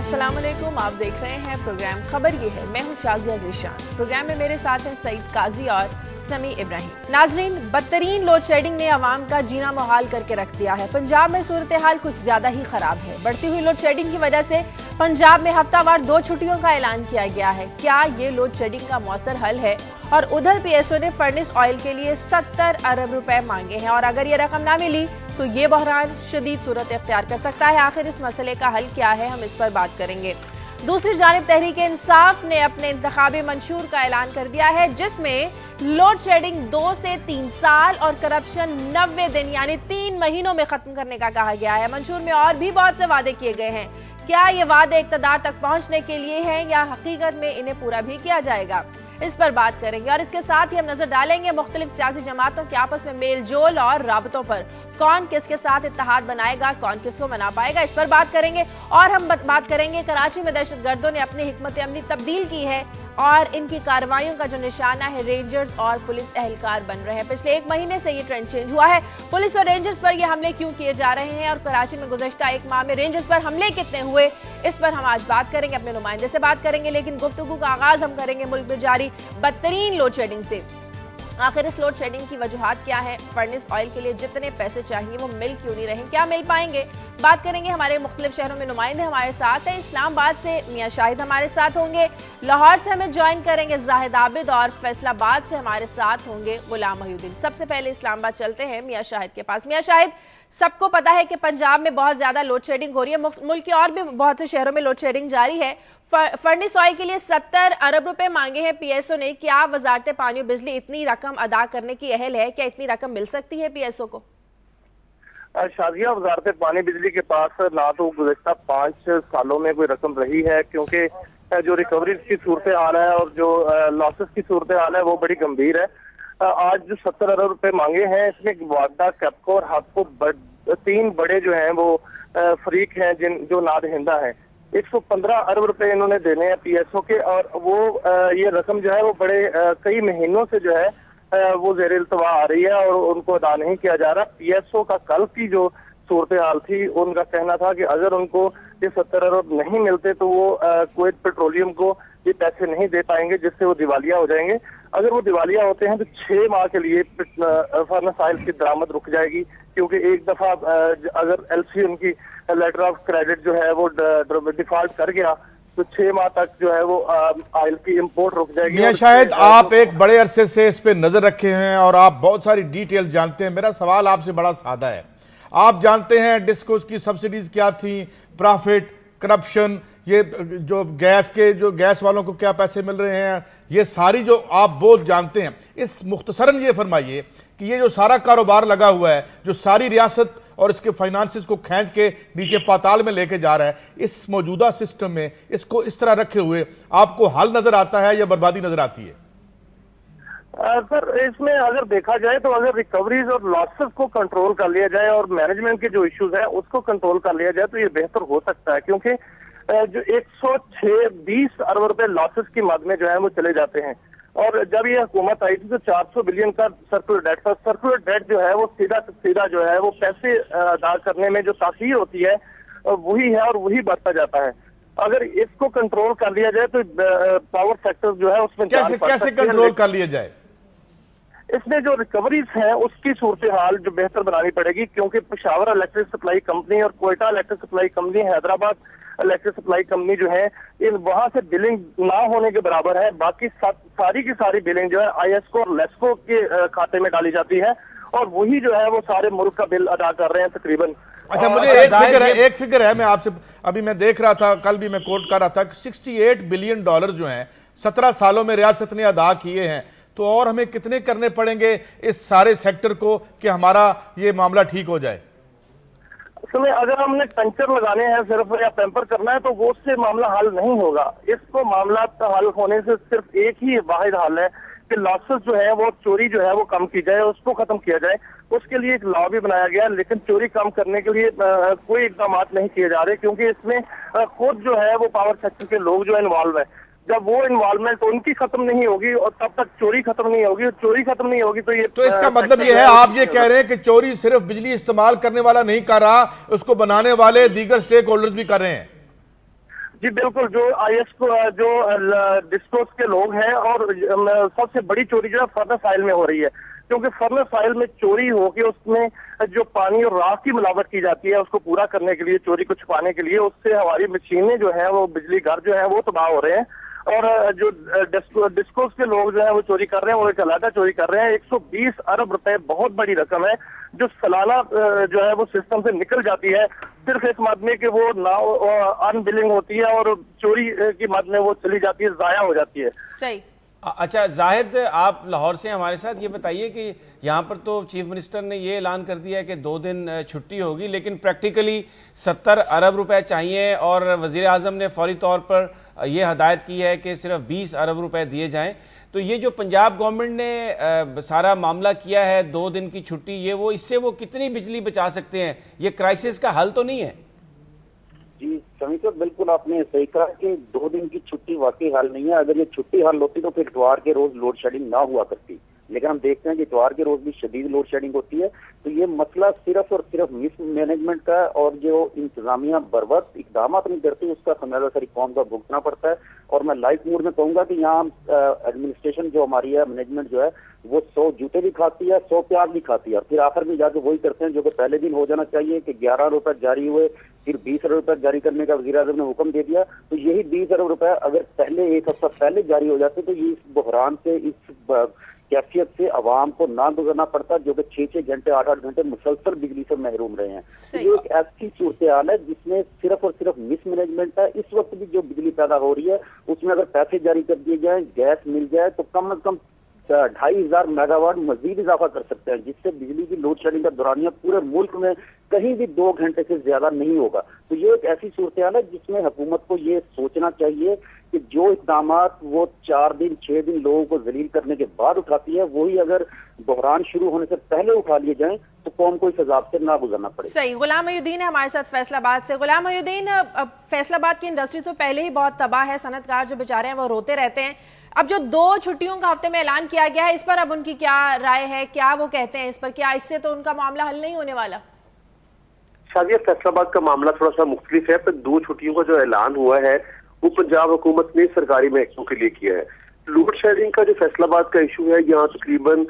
अस्सलाम वालेकुम, आप देख रहे हैं प्रोग्राम खबर ये है। मैं हूं शाजिया ज़ीशान। प्रोग्राम में मेरे साथ हैं सईद काजी और समी इब्राहिम। नाजरीन, बदतरीन लोड शेडिंग ने आवाम का जीना मुहाल करके रख दिया है। पंजाब में सूरत हाल कुछ ज्यादा ही खराब है। बढ़ती हुई लोड शेडिंग की वजह से पंजाब में हफ्तावार 2 छुट्टियों का ऐलान किया गया है। क्या ये लोड शेडिंग का मौसर हल है? और उधर PSO ने फर्नेस ऑयल के लिए 70 अरब रुपए मांगे हैं और अगर ये रकम ना मिली तो ये बहरान शदीद सूरत इख्तियार कर सकता है। आखिर इस मसले का हल क्या है, हम इस पर बात करेंगे। दूसरी जानिब तहरीक इंसाफ ने अपने इंतखाबी मंशूर का ऐलान कर दिया है, जिसमें लोड शेडिंग 2 से 3 साल और करप्शन 90 दिन यानी 3 महीनों में खत्म करने का कहा गया है। मंशूर में और भी बहुत से वादे किए गए हैं। क्या ये वादे इक़्तिदार तक पहुंचने के लिए हैं या हकीकत में इन्हें पूरा भी किया जाएगा, इस पर बात करेंगे। और इसके साथ ही हम नजर डालेंगे मुख्तलिफ सियासी जमातों के आपस में मेल जोल और राबतों पर। कौन किसके साथ इत्तेहाद बनाएगा, कौन किसको मना पाएगा, इस पर बात करेंगे। और हम बात करेंगे कराची में दहशतगर्दों ने अपनी हिकमत अमली तब्दील की है और इनकी कार्रवाइयों का जो निशाना है रेंजर्स और पुलिस एहलकार बन रहे हैं। पिछले 1 महीने से ये ट्रेंड चेंज हुआ है। पुलिस और रेंजर्स पर ये हमले क्यों किए जा रहे हैं और कराची में गुज़श्ता 1 माह में रेंजर्स पर हमले कितने हुए, इस पर हम आज बात करेंगे, अपने नुमाइंदे से बात करेंगे। लेकिन गुफ्तगू का आगाज हम करेंगे मुल्क में जारी बदतरीन लोड शेडिंग से। आखिर इस लोड शेडिंग की वजूहात क्या है? फर्नेस ऑयल के लिए जितने पैसे चाहिए वो मिल क्यों नहीं रहे, क्या मिल पाएंगे? बात करेंगे। हमारे मुख्तलिफ शहरों में नुमाइंदे हमारे साथ हैं। इस्लामाबाद से मियां शाहिद हमारे साथ होंगे, लाहौर से हमें ज्वाइन करेंगे जाहिद आबिद और फैसलाबाद से हमारे साथ होंगे गुलाम मोहिउद्दीन। सबसे पहले इस्लामाबाद चलते हैं मियां शाहिद के पास। मियां शाहिद, सबको पता है कि पंजाब में बहुत ज्यादा लोड शेडिंग हो रही है, मुल्क के और भी बहुत से शहरों में लोड शेडिंग जारी है। फर्नेस ऑयल के लिए 70 अरब रुपए मांगे हैं PSO ने। क्या वजारत पानी और बिजली इतनी रकम अदा करने की अहल है? क्या इतनी रकम मिल सकती है PSO को? शाजिया, वजारत पानी बिजली के पास ना तो गुज़श्ता 5 सालों में कोई रकम रही है, क्योंकि जो रिकवरी की सूरत हाल है और जो लॉसेस की सूरत हाल है वो बड़ी गंभीर है। आज जो 70 अरब रुपए मांगे हैं, इसमें वादा, कैपको और हापको 3 बड़े जो हैं वो फरीक हैं जो नादहिंदा है। 115 अरब रुपए इन्होंने देने हैं PSO के और वो ये रकम जो है वो बड़े कई महीनों से जो है वो ज़ेर इल्तवा आ रही है और उनको अदा नहीं किया जा रहा। PSO का कल की जो सूरत हाल थी, उनका कहना था कि अगर उनको ये 70 अरब नहीं मिलते तो वो कुवैत पेट्रोलियम को ये पैसे नहीं दे पाएंगे, जिससे वो दिवालिया हो जाएंगे। अगर वो दिवालिया होते हैं तो 6 माह के लिए फर्नेस ऑयल की दरामद रुक जाएगी, क्योंकि एक दफा अगर LC उनकी लेटर ऑफ क्रेडिट जो है वो डिफॉल्ट कर गया तो 6 माह तक जो है वो ऑयल की इंपोर्ट रुक जाएगी। मियां शायद आप एक बड़े अरसे से इस पे नजर रखे हैं और आप बहुत सारी डिटेल जानते हैं। मेरा सवाल आपसे बड़ा सादा है। आप जानते हैं डिस्कोस की सब्सिडीज क्या थी, प्रॉफिट, करप्शन, ये जो गैस वालों को क्या पैसे मिल रहे हैं, ये सारी जो आप बहुत जानते हैं। इस मुख्तसरन ये फरमाइए कि ये जो सारा कारोबार लगा हुआ है, जो सारी रियासत और इसके फाइनेंसेस को खींच के नीचे पाताल में लेके जा रहा है, इस मौजूदा सिस्टम में इसको इस तरह रखे हुए आपको हल नजर आता है या बर्बादी नजर आती है? सर, इसमें अगर देखा जाए तो अगर रिकवरीज और लॉसेस को कंट्रोल कर लिया जाए और मैनेजमेंट के जो इश्यूज है उसको कंट्रोल कर लिया जाए तो ये बेहतर हो सकता है, क्योंकि जो 120 अरब रुपए लॉसेस की मद में जो है वो चले जाते हैं। और जब ये हुकूमत आई थी तो 400 बिलियन का सर्कुलर डेट था। सर्कुलर डेट जो है वो सीधा जो है वो पैसे अदा करने में जो तासीर होती है वही है और वही बढ़ता जाता है। अगर इसको कंट्रोल कर लिया जाए तो पावर सेक्टर जो है उसमें कैसे कंट्रोल कर लिया जाए? इसमें जो रिकवरीज हैं उसकी सूरत हाल जो बेहतर बनानी पड़ेगी, क्योंकि पेशावर इलेक्ट्रिक सप्लाई कंपनी और Quetta electric supply company, Hyderabad electric supply company जो है, इन वहां से बिलिंग ना होने के बराबर है। बाकी सारी की सारी बिलिंग जो है ISCO और लेस्को के खाते में डाली जाती है और वही जो है वो सारे मुल्क का बिल अदा कर रहे हैं तकरीबन। अच्छा, मुझे एक फिगर है, मैं आपसे अभी मैं देख रहा था, कल भी मैं कोट कर रहा था कि $68 बिलियन जो हैं 17 सालों में रियासत ने अदा किए हैं। तो और हमें कितने करने पड़ेंगे इस सारे सेक्टर को कि हमारा ये मामला ठीक हो जाए? उसमें अगर हमने पंचर लगाने हैं सिर्फ या पैम्पर करना है तो वो उससे मामला हल नहीं होगा। इसको मामला हल होने से सिर्फ एक ही वाहिद हल है कि लॉसेस जो है वो, चोरी जो है वो कम की जाए, उसको खत्म किया जाए। उसके लिए एक लॉ भी बनाया गया, लेकिन चोरी कम करने के लिए कोई इकदाम नहीं किए जा रहे, क्योंकि इसमें खुद जो है वो पावर सेक्टर के लोग जो इन्वॉल्व है। जब वो इन्वॉल्वमेंट उनकी खत्म नहीं होगी और तब तक चोरी खत्म नहीं होगी, और चोरी खत्म नहीं होगी तो ये तो इसका मतलब ये है, आप ये कह रहे हैं कि चोरी सिर्फ बिजली इस्तेमाल करने वाला नहीं कर रहा, उसको बनाने वाले दीगर स्टेक होल्डर्स भी कर रहे हैं? जी बिल्कुल, जो IS को जो डिस्कोस के लोग हैं, और सबसे बड़ी चोरी जो है फर्नेस ऑयल में हो रही है, क्योंकि फर्नेस ऑयल में चोरी होके उसमें जो पानी और राख की मिलावट की जाती है उसको पूरा करने के लिए, चोरी को छुपाने के लिए, उससे हमारी मशीनें जो है वो, बिजली घर जो है वो तबाह हो रहे हैं। और जो डिस्कोस के लोग जो है वो चोरी कर रहे हैं, वो एक अलग चोरी कर रहे हैं। 120 अरब रुपए बहुत बड़ी रकम है जो सालाना जो है वो सिस्टम से निकल जाती है, सिर्फ इस मद में कि वो ना अनबिलिंग होती है और चोरी की मद में वो चली जाती है, जाया हो जाती है। सही। अच्छा जाहिद, आप लाहौर से हमारे साथ, ये बताइए कि यहाँ पर तो चीफ मिनिस्टर ने ये ऐलान कर दिया है कि 2 दिन छुट्टी होगी, लेकिन प्रैक्टिकली 70 अरब रुपए चाहिए और वजीर आजम ने फौरी तौर पर यह हदायत की है कि सिर्फ 20 अरब रुपए दिए जाएं। तो ये जो पंजाब गवर्नमेंट ने सारा मामला किया है 2 दिन की छुट्टी, ये वो इससे वो कितनी बिजली बचा सकते हैं? ये क्राइसिस का हल तो नहीं है? जी समीर साहब, बिल्कुल आपने सही कहा कि 2 दिन की छुट्टी वाकई हल नहीं है। अगर ये छुट्टी हल होती तो फिर इतवार के रोज लोड शेडिंग ना हुआ करती, लेकिन हम देखते हैं कि इतवार के रोज भी शदीद लोड शेडिंग होती है। तो ये मसला सिर्फ और सिर्फ मिस मैनेजमेंट का, और जो इंतजामिया बर वक्त इकदाम नहीं करती उसका खमियाजा सारी कौम का भुगतना पड़ता है। और मैं लाइव मूड में कहूंगा कि यहाँ एडमिनिस्ट्रेशन जो हमारी है, मैनेजमेंट जो है, वो 100 जूते भी खाती है, 100 प्याज भी खाती है, और फिर आखिर में जाके वही करते हैं जो कि पहले दिन हो जाना चाहिए कि 11 रुपए जारी हुए, फिर 20 अरब रुपए जारी करने का वज़ीर आज़म ने हुक्म दे दिया। तो यही 20 अरब रुपए अगर पहले 1 हफ्ता पहले जारी हो जाते तो ये इस बहरान से, इस कैफियत से अवाम को ना गुजरना पड़ता, जो कि 6-6 घंटे 8-8 घंटे मुसलसल बिजली से महरूम रहे हैं। ये एक ऐसी सूरत हाल है जिसमें सिर्फ और सिर्फ मिस मैनेजमेंट है। इस वक्त भी जो बिजली पैदा हो रही है उसमें अगर पैसे जारी कर दिए जाए, गैस मिल जाए, तो कम से कम 2500 मेगावाट मजीद इजाफा कर सकते हैं, जिससे बिजली की लोड शेडिंग का दौरानिया पूरे मुल्क में कहीं भी 2 घंटे से ज्यादा नहीं होगा। तो ये एक ऐसी सूरत हाल है जिसमें हुकूमत को ये सोचना चाहिए कि जो इक़दाम वो 4 दिन 6 दिन लोगों को जलील करने के बाद उठाती है, वही अगर बहरान शुरू होने से पहले उठा लिए जाएं तो कौम को इस अजाब से ना गुजरना पड़े। सही। गुलाम मोहिउद्दीन है हमारे साथ फैसलाबाद से। गुलाम मोहिउद्दीन, फैसलाबाद की इंडस्ट्री तो पहले ही बहुत तबाह है, सनतकार जो बेचारे हैं वो रोते रहते हैं। अब जो 2 छुट्टियों का हफ्ते में ऐलान किया गया है, इस पर अब उनकी क्या राय है, क्या वो कहते हैं इस पर? क्या इससे तो उनका मामला हल नहीं होने वाला? शादिया, फैसलाबाद का मामला थोड़ा सा मुख्तलिफ है, पर 2 छुट्टियों का जो ऐलान हुआ है वो पंजाब हुकूमत ने सरकारी महकमों के लिए किया है। लोड शेडिंग का जो फैसलाबाद का इशू है, यहाँ तकरीबन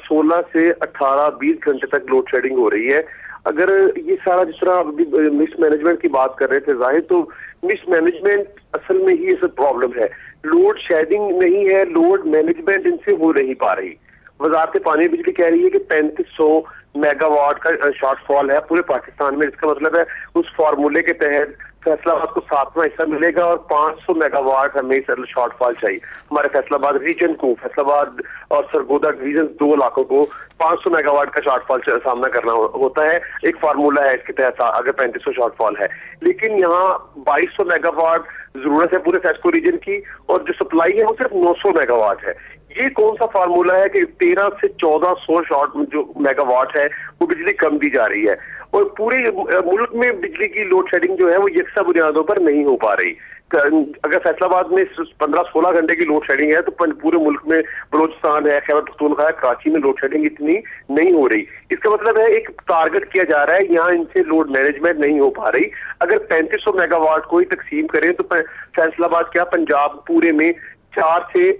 16 से 18-20 घंटे तक लोड शेडिंग हो रही है। अगर ये सारा, जिस तरह अभी मिस मैनेजमेंट की बात कर रहे थे जाहिर, तो मिस मैनेजमेंट असल में ही सब प्रॉब्लम है। लोड शेडिंग नहीं है, लोड मैनेजमेंट इनसे हो नहीं पा रही। वजारत पानी बिजली कह रही है कि 3500 मेगावाट का शॉर्टफॉल है पूरे पाकिस्तान में। इसका मतलब है उस फार्मूले के तहत फैसलाबाद को 7वां हिस्सा मिलेगा और 500 मेगावाट हमें शॉर्टफॉल चाहिए। हमारे फैसलाबाद रीजन को, फैसलाबाद और सरगोदा डिवीजन 2 इलाकों को 500 मेगावाट का शॉर्टफॉल सामना करना होता है। एक फार्मूला है इसके तहत, अगर 3500 शॉर्टफॉल है, लेकिन यहाँ 2200 मेगावाट जरूरत है पूरे फैसको रीजन की, और जो सप्लाई है वो सिर्फ 900 मेगावाट है। ये कौन सा फार्मूला है कि 13 से 1400 जो मेगावाट है वो बिजली कम दी जा रही है, और पूरे मुल्क में बिजली की लोड शेडिंग जो है वो यकसा बुनियादों पर नहीं हो पा रही। अगर फैसलाबाद में 15-16 घंटे की लोड शेडिंग है तो पूरे मुल्क में, बलोचिस्तान है, खैबर पख्तूनख्वा है, कराची में लोड शेडिंग इतनी नहीं हो रही। इसका मतलब है एक टारगेट किया जा रहा है, यहाँ इनसे लोड मैनेजमेंट नहीं हो पा रही। अगर 3500 मेगावाट को ही तकसीम करें तो फैसलाबाद क्या, पंजाब पूरे में 4 से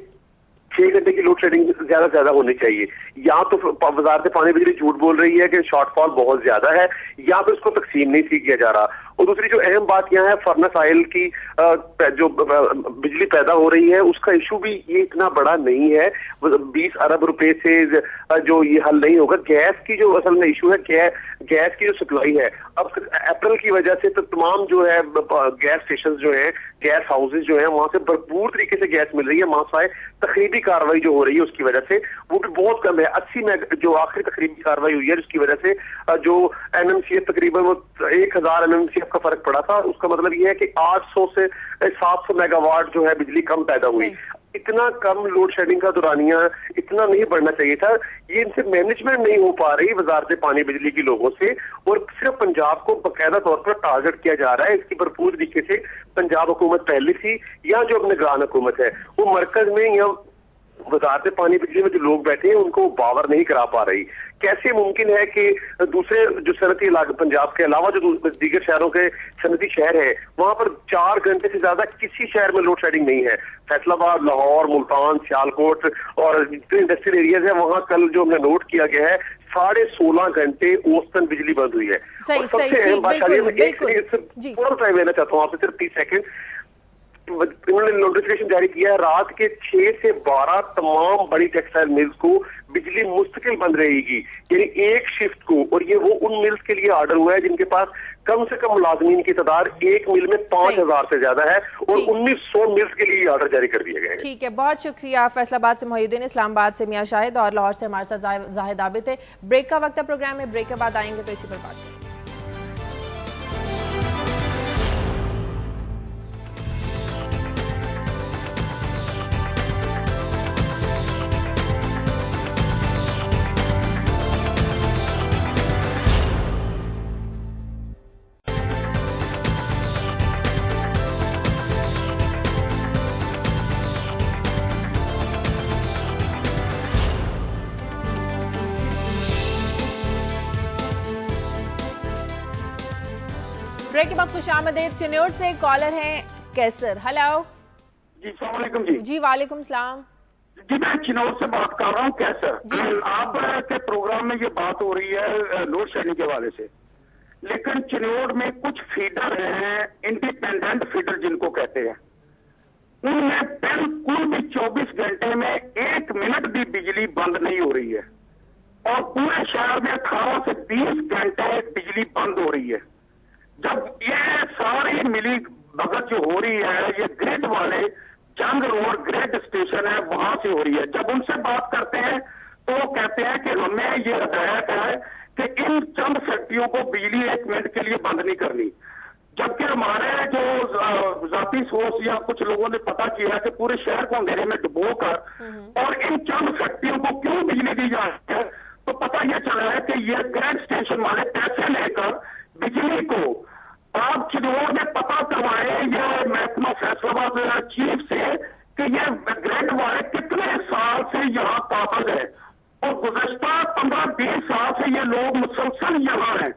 6 घंटे की लोड शेडिंग ज्यादा से ज्यादा होनी चाहिए। यहाँ तो वजारत पानी बिजली झूठ बोल रही है कि शॉर्टफॉल बहुत ज्यादा है, यहाँ पे उसको तकसीम नहीं किया जा रहा। और दूसरी जो अहम बात यहाँ है, फर्नेस ऑयल की जो बिजली पैदा हो रही है उसका इशू भी ये इतना बड़ा नहीं है। 20 अरब रुपए से जो ये हल नहीं होगा। गैस की जो असल में इशू है, गैस की जो सप्लाई है, अब अप्रैल की वजह से तो तमाम जो है गैस स्टेशन जो है, गैस हाउसेज जो है, वहां से भरपूर तरीके से गैस मिल रही है। मासाए तकरीबी कार्रवाई जो हो रही है उसकी वजह से वो भी बहुत कम है। 80 जो आखिरी तकरीबी कार्रवाई हुई है जिसकी वजह से जो NMCF तकरीबन वो 1000 NMCF का फर्क पड़ा था। उसका मतलब ये है कि 800 से 700 मेगावाट जो है बिजली कम पैदा हुई। इतना कम लोड शेडिंग का दौरानिया इतना नहीं बढ़ना चाहिए था। ये इनसे मैनेजमेंट नहीं हो पा रही वजारत पानी बिजली की लोगों से, और सिर्फ पंजाब को बाकायदा तौर पर टारगेट किया जा रहा है। इसकी भरपूर तरीके से पंजाब हुकूमत पहले थी, या जो अब निगरान हुकूमत है वो मरकज में या वजारत पानी बिजली में जो लोग बैठे हैं उनको बावर नहीं करा पा रही। कैसे मुमकिन है कि दूसरे जो सनती इलाके पंजाब के अलावा जो दीगर शहरों के सनती शहर है वहां पर 4 घंटे से ज्यादा किसी शहर में लोड शेडिंग नहीं है। फैसलाबाद, लाहौर, मुल्तान, सियालकोट और जितने इंडस्ट्रियल एरियाज है वहां कल जो हमने नोट किया गया है 16.5 घंटे औसतन बिजली बंद हुई है। सही, और सबसे सही, अहम बात बिल्कुल। पूरा टाइम लेना चाहता हूँ आपसे, सिर्फ 30 सेकंड। उन्होंने नोटिफिकेशन जारी किया है रात के 6 से 12 तमाम बड़ी टेक्सटाइल मिल्स को बिजली मुस्तकिल बंद रहेगी, यानी एक शिफ्ट को। और ये वो उन मिल्स के लिए ऑर्डर हुआ है जिनके पास कम से कम मुलाजमीन की तादाद एक मिल में 5000 से ज्यादा है और 1900 मिल्स के लिए ऑर्डर जारी कर दिए गए हैं। ठीक है, बहुत शुक्रिया। फैसलाबाद से मोहिउद्दीन, इस्लामाबाद से मियां शाहिद और लाहौर से हमारे साथ जाहिद आबिद है। ब्रेक का वक्त है प्रोग्राम में, ब्रेक के बाद आएंगे तो इसी पर बात करेंगे। ब्रेक के बाद खुशामदीद। चिन्नौर से कॉलर हैं कैसर। हेलो जी, अस्सलाम वालेकुम जी। जी वालेकुम सलाम जी, मैं चिन्नौर से बात कर रहा हूँ कैसर। आपके प्रोग्राम में ये बात हो रही है लोड शेडिंग के हवाले से, लेकिन चिन्नौर में कुछ फीडर हैं, इंडिपेंडेंट फीडर जिनको कहते हैं, उनमें बिल्कुल भी 24 घंटे में 1 मिनट भी बिजली बंद नहीं हो रही है और पूरे शहर में 18 से 20 घंटे बिजली बंद हो रही है। जब ये सारी मिली भगत जो हो रही है ये ग्रिड वाले जंग रोड ग्रिड स्टेशन है वहां से हो रही है। जब उनसे बात करते हैं तो वो कहते हैं कि हमें ये हदायत है कि इन चंद फैक्ट्रियों को बिजली 1 मिनट के लिए बंद नहीं करनी, जबकि हमारे जो जाती सोच या कुछ लोगों ने पता किया है कि पूरे शहर को अंधेरे में डुबोकर और इन चंद फैक्ट्रियों को क्यों बिजली दी जा रही है, तो पता यह चला है कि ये ग्रिड स्टेशन वाले पैसे लेकर बिजली को आप चिन्नौर में पता करवाए ये महकमा फैसलाबाद चीफ से कि ये ग्रिड वाले कितने साल से यहाँ काबिल है और गुज़श्ता 15-20 साल से ये लोग मुसलसल यहाँ हैं।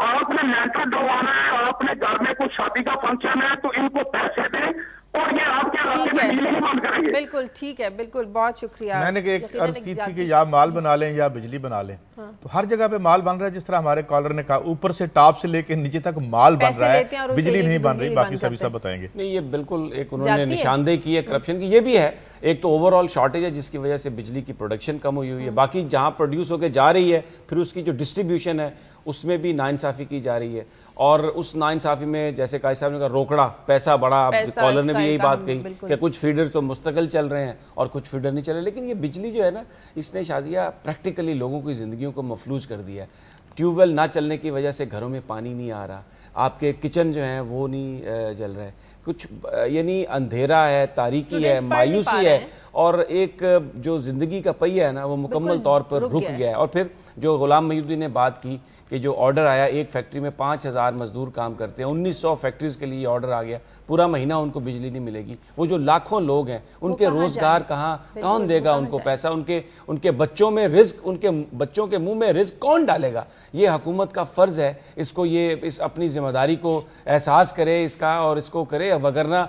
आपने लेंटर डलवाना है, आपने घर में कोई शादी का फंक्शन है तो इनको पैसे दें और ये आपके इलाके में बिजली नहीं बंद करेंगे। बिल्कुल ठीक है, बिल्कुल बहुत शुक्रिया। मैंने एक अर्ज की थी कि या माल बना लें या बिजली बना लें। तो हर जगह पे माल बन रहा है, जिस तरह हमारे कॉलर ने कहा, ऊपर से टॉप से लेके नीचे तक माल बन रहा है, बिजली नहीं बन रही। बाकी सभी सब बताएंगे। नहीं, ये बिल्कुल एक उन्होंने निशानदेही की है करप्शन की। ये भी है, एक तो ओवरऑल शॉर्टेज है जिसकी वजह से बिजली की प्रोडक्शन कम हुई है। बाकी जहां प्रोड्यूस होकर जा रही है फिर उसकी जो डिस्ट्रीब्यूशन है उसमें भी नाइंसाफी की जा रही है और उस नाइंसाफी में जैसे काजी साहब ने कहा रोकड़ा पैसा बड़ा, कॉलर ने भी यही बात कही कि कुछ फीडर्स तो मुस्तकिल चल रहे हैं और कुछ फीडर नहीं चले। लेकिन ये बिजली जो है ना, इसने शाजिया प्रैक्टिकली लोगों की ज़िंदगियों को मफलूज कर दिया है। ट्यूबवेल ना चलने की वजह से घरों में पानी नहीं आ रहा, आपके किचन जो हैं वो नहीं जल रहे, कुछ यानी अंधेरा है, तारीकी है, मायूसी है और एक जो ज़िंदगी का पहिया है ना वो मुकम्मल तौर पर रुक गया है। और फिर जो गुलाम मोहिउद्दीन ने बात की कि जो ऑर्डर आया, एक फैक्ट्री में 5000 मजदूर काम करते हैं, 1900 फैक्ट्रीज के लिए ऑर्डर आ गया, पूरा महीना उनको बिजली नहीं मिलेगी। वो जो लाखों लोग हैं उनके रोजगार कहाँ, कौन देगा उनको पैसा, उनके बच्चों में रिस्क, उनके बच्चों के मुंह में रिस्क कौन डालेगा। ये हुकूमत का फर्ज है, इसको ये इस अपनी जिम्मेदारी को एहसास करे इसका और इसको करे, वगरना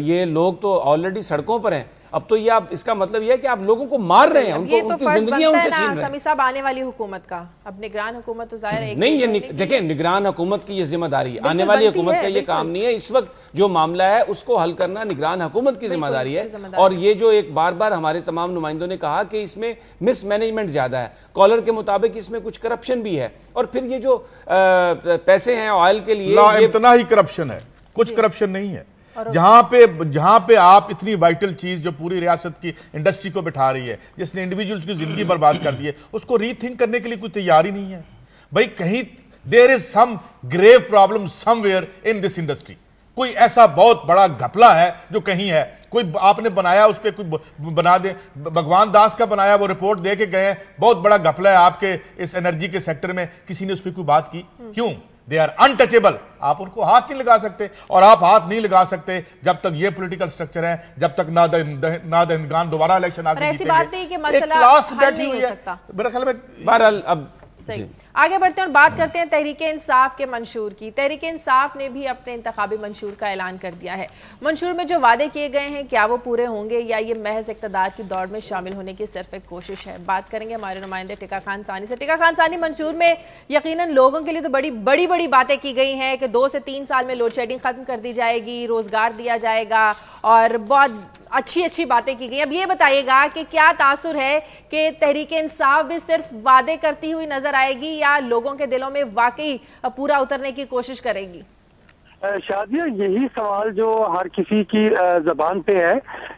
ये लोग तो ऑलरेडी सड़कों पर हैं। अब तो ये आप इसका मतलब ये है कि आप लोगों को मार रहे हैं, उनको उनकी जिंदगियां उनसे छीन रहे हैं। समी साहब, आने वाली हुकूमत का, अब निगरान हुकूमत तो जाहिर है नहीं, ये देखें निगरान हुकूमत की ये जिम्मेदारी, आने वाली हुकूमत का ये काम नहीं है। इस वक्त जो मामला है उसको हल करना निगरान हुकूमत की जिम्मेदारी है। और ये जो एक बार बार हमारे तमाम नुमाइंदों ने कहा कि इसमें मिसमैनेजमेंट ज्यादा है, कॉलर के मुताबिक इसमें कुछ करप्शन भी है। और फिर ये जो पैसे हैं ऑयल के लिए, इतना ही करप्शन है, कुछ करप्शन नहीं है। जहां पे आप इतनी वाइटल चीज जो पूरी रियासत की इंडस्ट्री को बिठा रही है, जिसने इंडिविजुअल्स की जिंदगी बर्बाद कर दी है, उसको रीथिंक करने के लिए कोई तैयारी नहीं है। भाई कहीं there is some grave problem somewhere in this industry. कोई ऐसा बहुत बड़ा घपला है जो कहीं है, कोई आपने बनाया, उस पर कोई बना दे। भगवान दास का बनाया, वो रिपोर्ट दे के गए, बहुत बड़ा घपला है आपके इस एनर्जी के सेक्टर में, किसी ने उस पर कोई बात की क्यों? They are untouchable. आप उनको हाथ नहीं लगा सकते, और आप हाथ नहीं लगा सकते जब तक ये पॉलिटिकल स्ट्रक्चर है, जब तक नादनगान दोबारा इलेक्शन आगे ऐसी बात नहीं कि मसला क्लास हल बैठी नहीं हुई हो है सकता। मेरे ख्याल में। बहरहाल अब सही, आगे बढ़ते हैं और बात करते हैं तहरीक इंसाफ के मंशूर की। तहरीक इंसाफ ने भी अपने इंतखाबी मंशूर का ऐलान कर दिया है। मंशूर में जो वादे किए गए हैं, क्या वो पूरे होंगे या ये महज इक़्तिदार की दौड़ में शामिल होने की सिर्फ एक कोशिश है? बात करेंगे हमारे नुमाइंदे टिका खान सानी से। टिका खान सानी, मंशूर में यकीनन लोगों के लिए तो बड़ी बड़ी बातें की गई हैं कि 2 से 3 साल में लोड शेडिंग खत्म कर दी जाएगी, रोजगार दिया जाएगा, और बहुत अच्छी बातें की गई। अब ये बताइएगा कि क्या तासुर है कि तहरीक इंसाफ भी सिर्फ वादे करती हुई नजर आएगी या लोगों के दिलों में वाकई पूरा उतरने की कोशिश करेगी? शादिया, यही सवाल जो हर किसी की जबान पे है।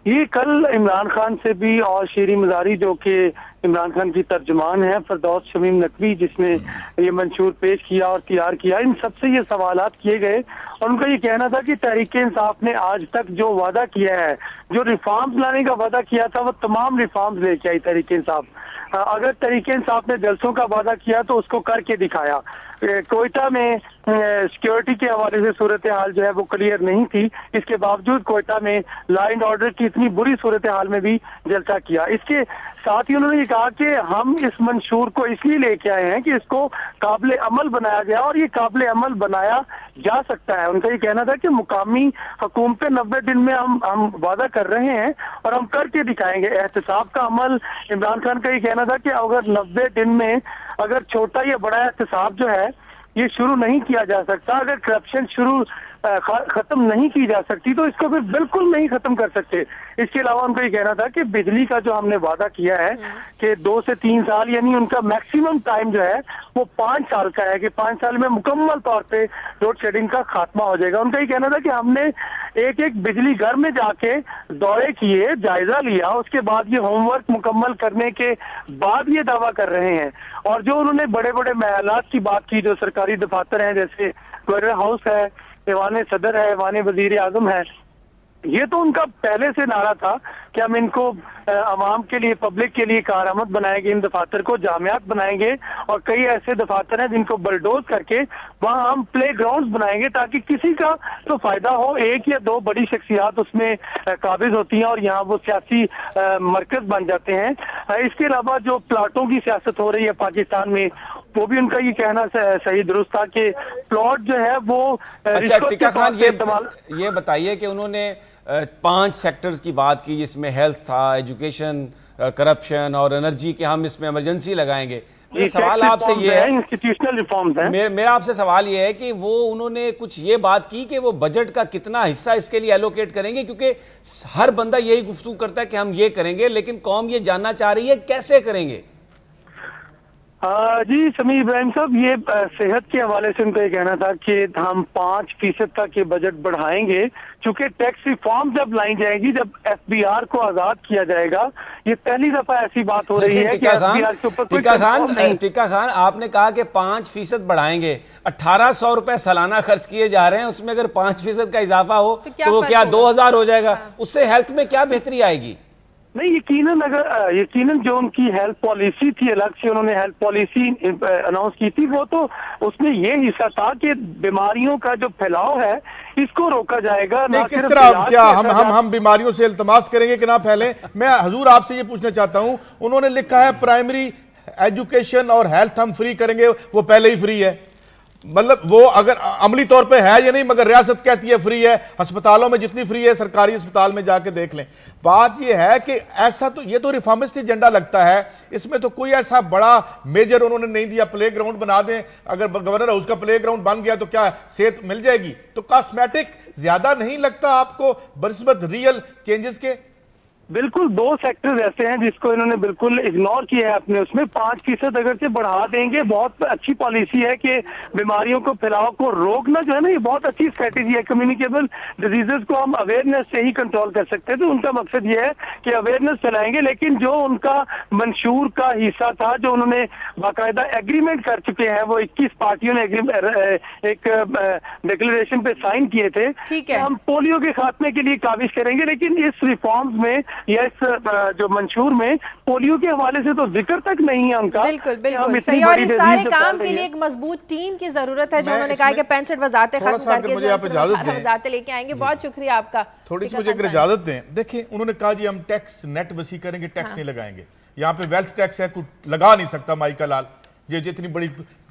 ये कल इमरान खान से भी, और शेरी मजारी जो कि इमरान खान की तर्जुमान है, फरदौस शमीम नकवी जिसने ये मंशूर पेश किया और तैयार किया, इन सबसे ये सवालात किए गए और उनका ये कहना था कि तहरीक इंसाफ ने आज तक जो वादा किया है, जो रिफॉर्म्स लाने का वादा किया था, वो तमाम रिफॉर्म्स लेके आई तहरीक इंसाफ। अगर तहरीक इंसाफ ने जलसों का वादा किया तो उसको करके दिखाया। कोयटा में सिक्योरिटी के हवाले से सूरत हाल जो है वो क्लियर नहीं थी, इसके बावजूद कोयटा में लॉ एंड ऑर्डर की इतनी बुरी सूरत हाल में भी जलसा किया। इसके साथ ही उन्होंने ये कहा कि हम इस मंशूर को इसलिए लेके आए हैं कि इसको काबिल अमल बनाया गया, और ये काबिल अमल बनाया जा सकता है। उनका ये कहना था कि मुकामी हुकूमतें 90 दिन में हम वादा कर रहे हैं और हम करके दिखाएंगे। एहतसाब का अमल, इमरान खान का ये कहना था कि अगर 90 दिन में अगर छोटा या बड़ा एहतसाब जो है ये शुरू नहीं किया जा सकता, अगर करप्शन खत्म नहीं की जा सकती तो इसको फिर बिल्कुल नहीं खत्म कर सकते। इसके अलावा उनको ये कहना था कि बिजली का जो हमने वादा किया है कि 2 से 3 साल, यानी उनका मैक्सिमम टाइम जो है वो 5 साल का है कि 5 साल में मुकम्मल तौर पे लोड शेडिंग का खात्मा हो जाएगा। उनका ये कहना था कि हमने एक बिजली घर में जाके दौरे किए, जायजा लिया, उसके बाद ये होमवर्क मुकम्मल करने के बाद ये दावा कर रहे हैं। और जो उन्होंने बड़े बड़े महलात की बात की, जो सरकारी दफातर हैं, जैसे गवर्नर हाउस है, ऐवान सदर है, ऐवान वजीर आजम है, ये तो उनका पहले से नारा था कि हम इनको अवाम के लिए, पब्लिक के लिए कारआमद बनाएंगे, इन दफातर को जामियात बनाएंगे, और कई ऐसे दफातर हैं जिनको बलडोज करके वहाँ हम प्ले ग्राउंड बनाएंगे ताकि किसी का तो फायदा हो। 1 या 2 बड़ी शख्सियात उसमें काबिज होती हैं और यहाँ वो सियासी मरकज बन जाते हैं। इसके अलावा जो प्लाटों की सियासत हो रही है पाकिस्तान में, वो भी उनका ये कहना सही दुरुस्त था कि प्लॉट जो है वो अच्छा, टिका खान ये बताइए कि उन्होंने 5 सेक्टर्स की बात की जिसमें हेल्थ था, एजुकेशन, करप्शन और एनर्जी के हम इसमें इमरजेंसी लगाएंगे। मेरा सवाल आपसे ये है, इंस्टीट्यूशनल रिफॉर्म्स हैं, मेरा आपसे सवाल ये है कि वो उन्होंने कुछ ये बात की कि वो बजट का कितना हिस्सा इसके लिए एलोकेट करेंगे, क्योंकि हर बंदा यही गुफ्तगू करता है कि हम ये करेंगे, लेकिन कौम ये जानना चाह रही है कैसे करेंगे। जी समीर इब्राहिम साहब, ये सेहत के हवाले से उनका ये कहना था कि हम 5% तक ये बजट बढ़ाएंगे, चूंकि टैक्स रिफॉर्म जब लाई जाएगी, जब FBR को आजाद किया जाएगा। ये पहली दफा ऐसी बात हो रही है कि FBR के ऊपर टिका खान, आपने कहा कि 5% बढ़ाएंगे, 1800 रुपए सालाना खर्च किए जा रहे हैं, उसमें अगर 5% का इजाफा हो तो वो क्या 2000 हो जाएगा? उससे हेल्थ में क्या बेहतरी आएगी? नहीं, यकीनन जो उनकी हेल्थ पॉलिसी थी, अलग से उन्होंने हेल्थ पॉलिसी अनाउंस की थी, वो तो उसमें ये हिस्सा था कि बीमारियों का जो फैलाव है इसको रोका जाएगा। नहीं, किस तरह, क्या हम बीमारियों से इल्तमास करेंगे कि ना फैले? मैं हजूर आपसे ये पूछना चाहता हूं, उन्होंने लिखा है प्राइमरी एजुकेशन और हेल्थ हम फ्री करेंगे, वो पहले ही फ्री है, मतलब वो अगर अमली तौर पे है या नहीं, मगर रियासत कहती है फ्री है। अस्पतालों में जितनी फ्री है, सरकारी अस्पताल में जाके देख लें। बात यह है कि ऐसा तो ये तो रिफॉर्मिस्ट एजेंडा लगता है, इसमें तो कोई ऐसा बड़ा मेजर उन्होंने नहीं दिया। प्ले ग्राउंड बना दें, अगर गवर्नर हाउस का प्ले ग्राउंड बन गया तो क्या सेहत मिल जाएगी? तो कॉस्मेटिक ज्यादा नहीं लगता आपको बनिस्बत रियल चेंजेस के? बिल्कुल 2 सेक्टर्स ऐसे हैं जिसको इन्होंने बिल्कुल इग्नोर किया है अपने उसमें। 5% अगर से बढ़ा देंगे, बहुत अच्छी पॉलिसी है कि बीमारियों को फैलाव को रोकना जो है ना, ये बहुत अच्छी स्ट्रेटेजी है। कम्युनिकेबल डिजीजेस को हम अवेयरनेस से ही कंट्रोल कर सकते हैं, तो उनका मकसद ये है कि अवेयरनेस फैलाएंगे। लेकिन जो उनका मंशूर का हिस्सा था, जो उन्होंने बाकायदा एग्रीमेंट कर चुके हैं, वो 21 पार्टियों ने एक डिक्लेरेशन पे साइन किए थे, ठीक है, हम पोलियो के खात्मे के लिए काबिज करेंगे। लेकिन इस रिफॉर्म्स में या इस जो मंशूर में पोलियो के हवाले से तो जिक्र तक नहीं है उनका। बिल्कुल बिल्कुल सही। और इस सारे काम के लिए एक मजबूत टीम की जरूरत है, जो उन्होंने कहा कि 65 वजारतें खत्म करके वजारतें लेके आएंगे। बहुत शुक्रिया आपका। थोड़ी सी मुझे इजाजत दें। देखिए, उन्होंने कहा जी हम टैक्स नेट वसी करेंगे, टैक्स नहीं लगाएंगे। यहाँ पे वेल्थ टैक्स है, कुछ लगा नहीं सकता माइकल लाल। ये जितनी बड़ी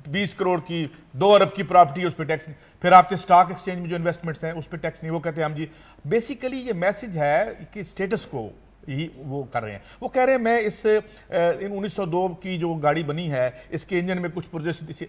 20 करोड़ की 2 अरब की प्रॉपर्टी है उस पर टैक्स नहीं। फिर आपके स्टॉक एक्सचेंज में जो इन्वेस्टमेंट्स हैं उस पर टैक्स नहीं। वो कहते हैं हम जी, बेसिकली ये मैसेज है कि स्टेटस को ही वो कर रहे हैं। वो कह रहे हैं मैं इस 1902 की जो गाड़ी बनी है इसके इंजन में कुछ पुर्जे।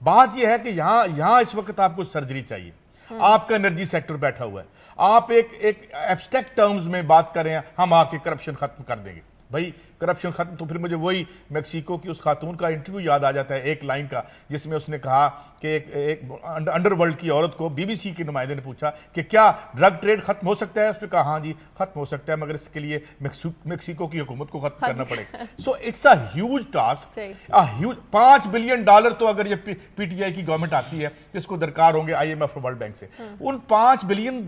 बात यह है कि यहाँ इस वक्त आपको सर्जरी चाहिए। आपका एनर्जी सेक्टर बैठा हुआ है, आप एक एब्स्ट्रैक्ट टर्म्स में बात कर रहे हैं, हम आके करप्शन खत्म कर देंगे। भाई करप्शन खत्म, तो फिर मुझे वही मैक्सिको की उस खातून का इंटरव्यू याद आ जाता है, एक लाइन का, जिसमें उसने कहा कि एक अंडरवर्ल्ड की औरत को बीबीसी के नुमाइंदे ने पूछा कि क्या ड्रग ट्रेड खत्म हो सकता है। उसने कहा हाँ जी खत्म हो सकता है, मगर इसके लिए मैक्सिको की हुकूमत को खत्म करना पड़ेगा। So it's a huge task, huge. $5 billion तो अगर ये पीटीआई की गवर्नमेंट आती है जिसको दरकार होंगे IMF और वर्ल्ड बैंक से, उन $5 बिलियन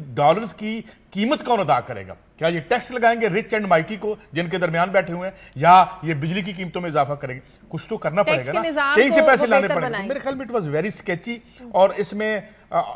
की कीमत कौन अदा करेगा? क्या ये टैक्स लगाएंगे रिच एंड माइटी को जिनके दरमियान बैठे हुए हैं, या ये बिजली की कीमतों में इजाफा करेंगे? कुछ तो करना पड़ेगा ना, कहीं से पैसे लाने पड़ेंगे। मेरे ख्याल में इट वाज वेरी स्केची, और इसमें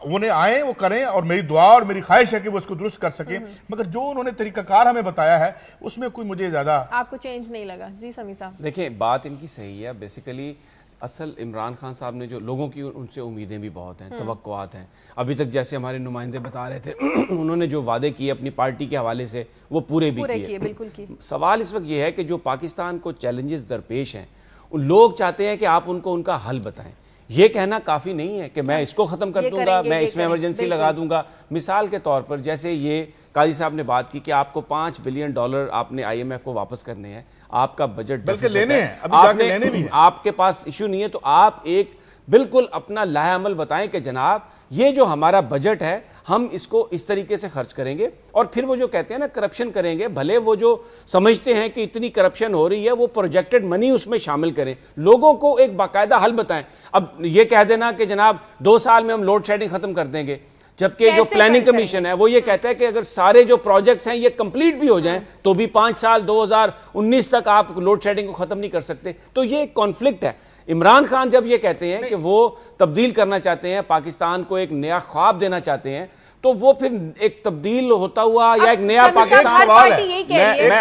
उन्हें आए वो करें, और मेरी दुआ और मेरी ख्वाहिश है कि वो इसको दुरुस्त कर सके। मगर जो उन्होंने तरीकाकार हमें बताया है उसमें कोई मुझे ज्यादा आपको चेंज नहीं लगा। जी समी साहब, देखिए बात इनकी सही है। बेसिकली असल इमरान खान साहब ने जो लोगों की उनसे उम्मीदें भी बहुत हैं, तवक्कुआत हैं। अभी तक जैसे हमारे नुमाइंदे बता रहे थे उन्होंने जो वादे किए अपनी पार्टी के हवाले से वो पूरे भी किए। बिल्कुल किए। सवाल इस वक्त ये है कि जो पाकिस्तान को चैलेंजेस दरपेश हैं, लोग चाहते हैं कि आप उनको उनका हल बताएं। ये कहना काफ़ी नहीं है कि मैं इसको ख़त्म कर दूंगा, मैं इसमें इमरजेंसी लगा दूंगा। मिसाल के तौर पर जैसे ये काजी साहब ने बात की कि आपको $5 बिलियन आपने IMF को वापस करने हैं, आपका बजट बल्कि लेने हैं, अभी जाके लेने भी हैं। आपके पास इशू नहीं है, तो आप एक बिल्कुल अपना लाहेअमल बताएं कि जनाब ये जो हमारा बजट है हम इसको इस तरीके से खर्च करेंगे। और फिर वो जो कहते हैं ना करप्शन करेंगे, भले वो जो समझते हैं कि इतनी करप्शन हो रही है वो प्रोजेक्टेड मनी उसमें शामिल करें, लोगों को एक बाकायदा हल बताएं। अब ये कह देना कि जनाब 2 साल में हम लोड शेडिंग खत्म कर देंगे, जबकि जो प्लानिंग कमीशन है वो ये कहता है कि अगर सारे जो प्रोजेक्ट्स हैं ये कंप्लीट भी हो जाएं तो भी 5 साल 2019 तक आप लोड शेडिंग को खत्म नहीं कर सकते। तो ये कॉन्फ्लिक्ट है। इमरान खान जब ये कहते हैं कि वो तब्दील करना चाहते हैं, पाकिस्तान को एक नया ख्वाब देना चाहते हैं, तो वो फिर एक तब्दील होता हुआ या एक नया पाकिस्तान।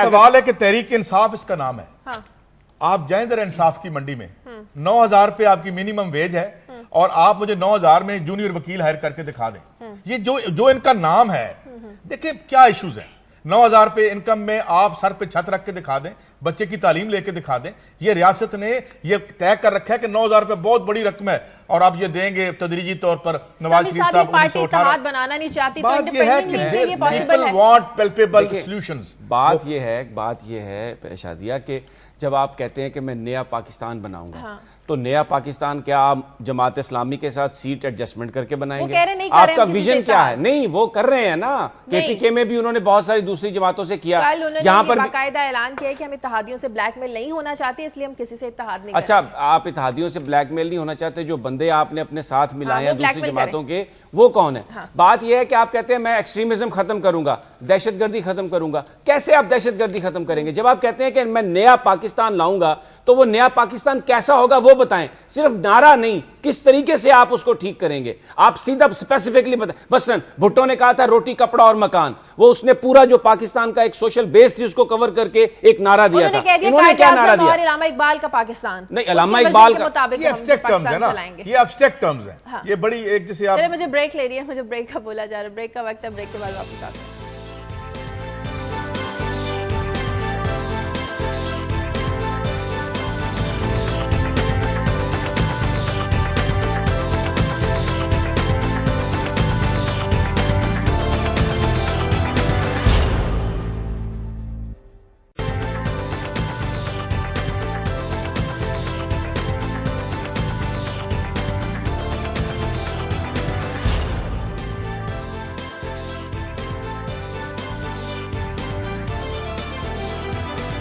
सवाल है कि तहरीक इंसाफ इसका नाम है। हाँ। आप जाएं जरा इंसाफ की मंडी में, 9,000 पे आपकी मिनिमम वेज है, और आप मुझे 9,000 में जूनियर वकील हायर करके दिखा दें। ये जो इनका नाम है, देखिए क्या इश्यूज हैं। 9,000 पे इनकम में आप सर पे छत रख के दिखा दें, बच्चे की तालीम लेके दिखा दें। ये रियासत ने ये तय कर रखा है कि 9,000 रुपए बहुत बड़ी रकम है, और आप ये देंगे तदरीजी तौर पर। नवाज शरीफ साहब बनाना नहीं चाहती, बात ये है कि पीपल वांट पैल्पेबल सॉल्यूशंस। बात ये है शाजिया कि जब आप कहते हैं कि मैं नया पाकिस्तान बनाऊंगा, हाँ। तो नया पाकिस्तान क्या आप जमात इस्लामी के साथ सीट एडजस्टमेंट करके बनाएंगे? आपका विजन क्या है? नहीं, वो कर रहे हैं ना। KPK में भी उन्होंने बहुत सारी दूसरी जमातों से किया। यहाँ पर बाकायदा ऐलान किया है कि हम इत्तेहादियों से ब्लैकमेल नहीं होना चाहते, इसलिए हम किसी से इत्तेहाद नहीं। अच्छा, आप इत्तेहादियों से ब्लैकमेल नहीं होना चाहते। जो बंदे आपने अपने साथ मिलाए हैं दूसरी जमातों के, वो कौन है? बात यह है कि आप कहते हैं मैं एक्सट्रीमिज्म खत्म करूंगा, दहशतगर्दी खत्म करूंगा। कैसे आप दहशतगर्दी खत्म करेंगे? जब आप कहते हैं कि मैं नया पाकिस्तान लाऊंगा, तो वो नया पाकिस्तान कैसा होगा वो बताएं। सिर्फ नारा नहीं, किस तरीके से आप उसको ठीक करेंगे, आप सीधा स्पेसिफिकली बताएं। मसलन भुट्टो ने कहा था रोटी कपड़ा और मकान, वो उसने पूरा जो पाकिस्तान का एक सोशल बेस थी उसको कवर करके एक नारा दिया था। इन्होंने क्या नारा दिया? अल्लामा इकबाल का पाकिस्तान। नहीं, अल्लामा इकबाल का ये एब्स्ट्रैक्ट टर्म्स है ना, ये एब्स्ट्रैक्ट टर्म्स है। ये बड़ी एक जैसे आप मुझे ब्रेक ले रही है, मुझे ब्रेक का बोला जा रहा है, ब्रेक का वक्त है, ब्रेक के बाद वापस आते हैं।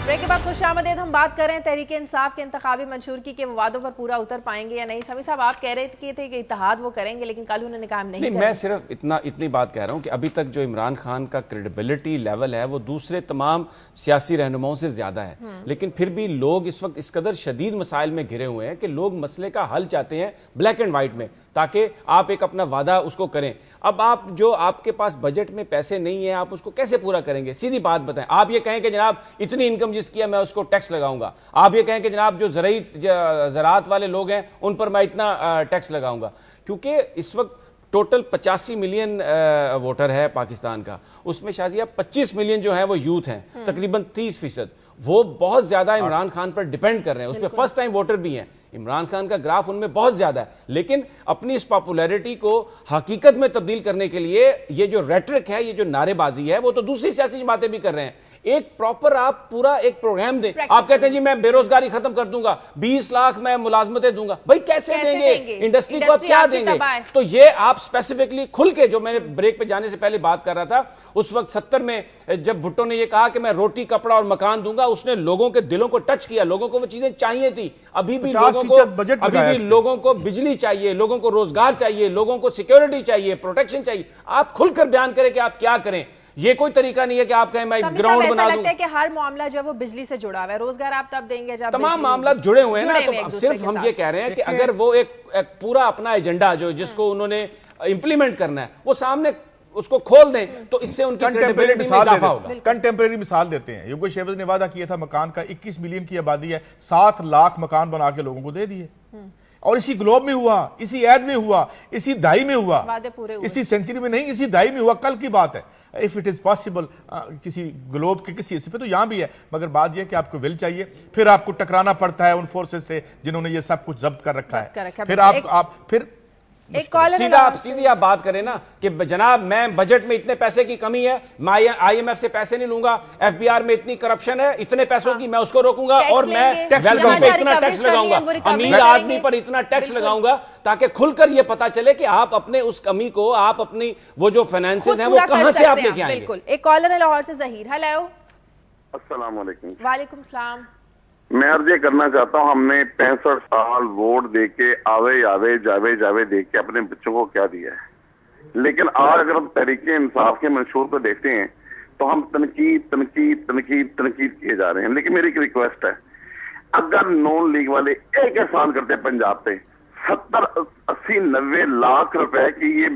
ब्रेक के बाद खुशामदीद। हम बात कर रहे हैं तहरीक इंसाफ के इंतखाबी मंशूरगी के वादों पर पूरा उतर पाएंगे या नहीं। समी साहब, आप कह रहे थे कि इत्तेहाद वो करेंगे, लेकिन कल उन्होंने काम नहीं मैं सिर्फ इतनी बात कह रहा हूं कि अभी तक जो इमरान खान का क्रेडिबिलिटी लेवल है वो दूसरे तमाम सियासी रहनुमाओं से ज्यादा है, लेकिन फिर भी लोग इस वक्त इस कदर शदीद मसाइल में घिरे हुए हैं कि लोग मसले का हल चाहते हैं ब्लैक एंड व्हाइट में, ताकि आप एक अपना वादा उसको करें। अब आप जो आपके पास बजट में पैसे नहीं है, आप उसको कैसे पूरा करेंगे? सीधी बात बताएं। आप ये कहें कि जनाब इतनी इनकम जिसकी है मैं उसको टैक्स लगाऊंगा, आप ये कहें कि जनाब जो ज़राअत वाले लोग हैं उन पर मैं इतना टैक्स लगाऊंगा, क्योंकि इस वक्त टोटल 85 मिलियन वोटर है पाकिस्तान का, उसमें शायद 25 मिलियन जो है वो यूथ हैं, तकरीबन 30%। वो बहुत ज्यादा इमरान खान पर डिपेंड कर रहे हैं, उसमें फर्स्ट टाइम वोटर भी हैं। इमरान खान का ग्राफ उनमें बहुत ज्यादा है, लेकिन अपनी इस पॉपुलैरिटी को हकीकत में तब्दील करने के लिए ये जो रेटरिक है, ये जो नारेबाजी है, वो तो दूसरी सियासी बातें भी कर रहे हैं। एक प्रॉपर आप पूरा एक प्रोग्राम दें। आप कहते हैं जी मैं बेरोजगारी खत्म कर दूंगा, 20 लाख मैं मुलाजमतें दूंगा। भाई कैसे देंगे? इंडस्ट्री को आप क्या देंगे? तो ये आप स्पेसिफिकली खुल के, जो मैंने ब्रेक पे जाने से पहले बात कर रहा था, उस वक्त 70 में जब भुट्टो ने ये कहा कि मैं रोटी, कपड़ा और मकान दूंगा, उसने लोगों के दिलों को टच किया। लोगों को वो चीजें चाहिए थी। अभी भी लोगों को बिजली चाहिए, लोगों को रोजगार चाहिए, लोगों को सिक्योरिटी चाहिए, प्रोटेक्शन चाहिए। आप खुलकर बयान करें कि आप क्या करें। ये कोई तरीका नहीं है कि आप कहें मैं ग्राउंड बना दूं। लगता है कि हर मामला जो है वो बिजली से जुड़ा हुआ है, रोजगार आप तब देंगे जब तमाम मामला जुड़े हुए हैं ना। तो सिर्फ हम ये कह रहे हैं कि अगर वो एक पूरा अपना एजेंडा जो जिसको उन्होंने इंप्लीमेंट करना है वो सामने उसको खोल दें, तो इससे उनकी क्रेडिबिलिटी में इजाफा होगा। कंटेम्परेरी मिसाल देते हैं। यूको शेवज ने वादा किया था मकान का, 21 मिलियन की आबादी है, 7 लाख मकान बना के लोगों को दे दिए। और इसी ग्लोब में हुआ, इसी ऐद में हुआ, इसी दाई में हुआ, इसी सेंचुरी में नहीं, इसी दाई में हुआ। कल की बात है। इफ इट इज पॉसिबल किसी ग्लोब के किसी हिस्से पे, तो यहां भी है। मगर बात यह कि आपको विल चाहिए, फिर आपको टकराना पड़ता है उन फोर्सेस से जिन्होंने ये सब कुछ जब्त कर रखा है। फिर आप फिर सीधी आप बात करें ना कि जनाब मैं बजट में इतने पैसे की कमी है, मैं IMF से पैसे नहीं लूंगा, FBR में इतनी करप्शन है, इतने पैसों की मैं उसको रोकूंगा, और मैं वेल्थ पे इतना टैक्स लगाऊंगा, अमीर आदमी पर इतना टैक्स लगाऊंगा, ताकि खुलकर यह पता चले कि आप अपने उस कमी को, आप अपनी वो जो फाइनेंसेस हैं वो कहां से आप लेके आएंगे। बिल्कुल। एक कॉलर है लाहौर से, जहीर। हेलो, अस्सलाम वालेकुम। वालेकुम सलाम। मैं अर्ज ये करना चाहता हूँ, हमने 65 साल वोट दे के आवे जावे दे के अपने बच्चों को क्या दिया है, लेकिन आज अगर हम तहरीक इंसाफ के मंशूर को देखते हैं तो हम तनकीद किए जा रहे हैं। लेकिन मेरी एक रिक्वेस्ट है, अगर नॉन लीग वाले एक एहसान करते हैं पंजाब पे 70, 80, 90 लाख रुपए की ये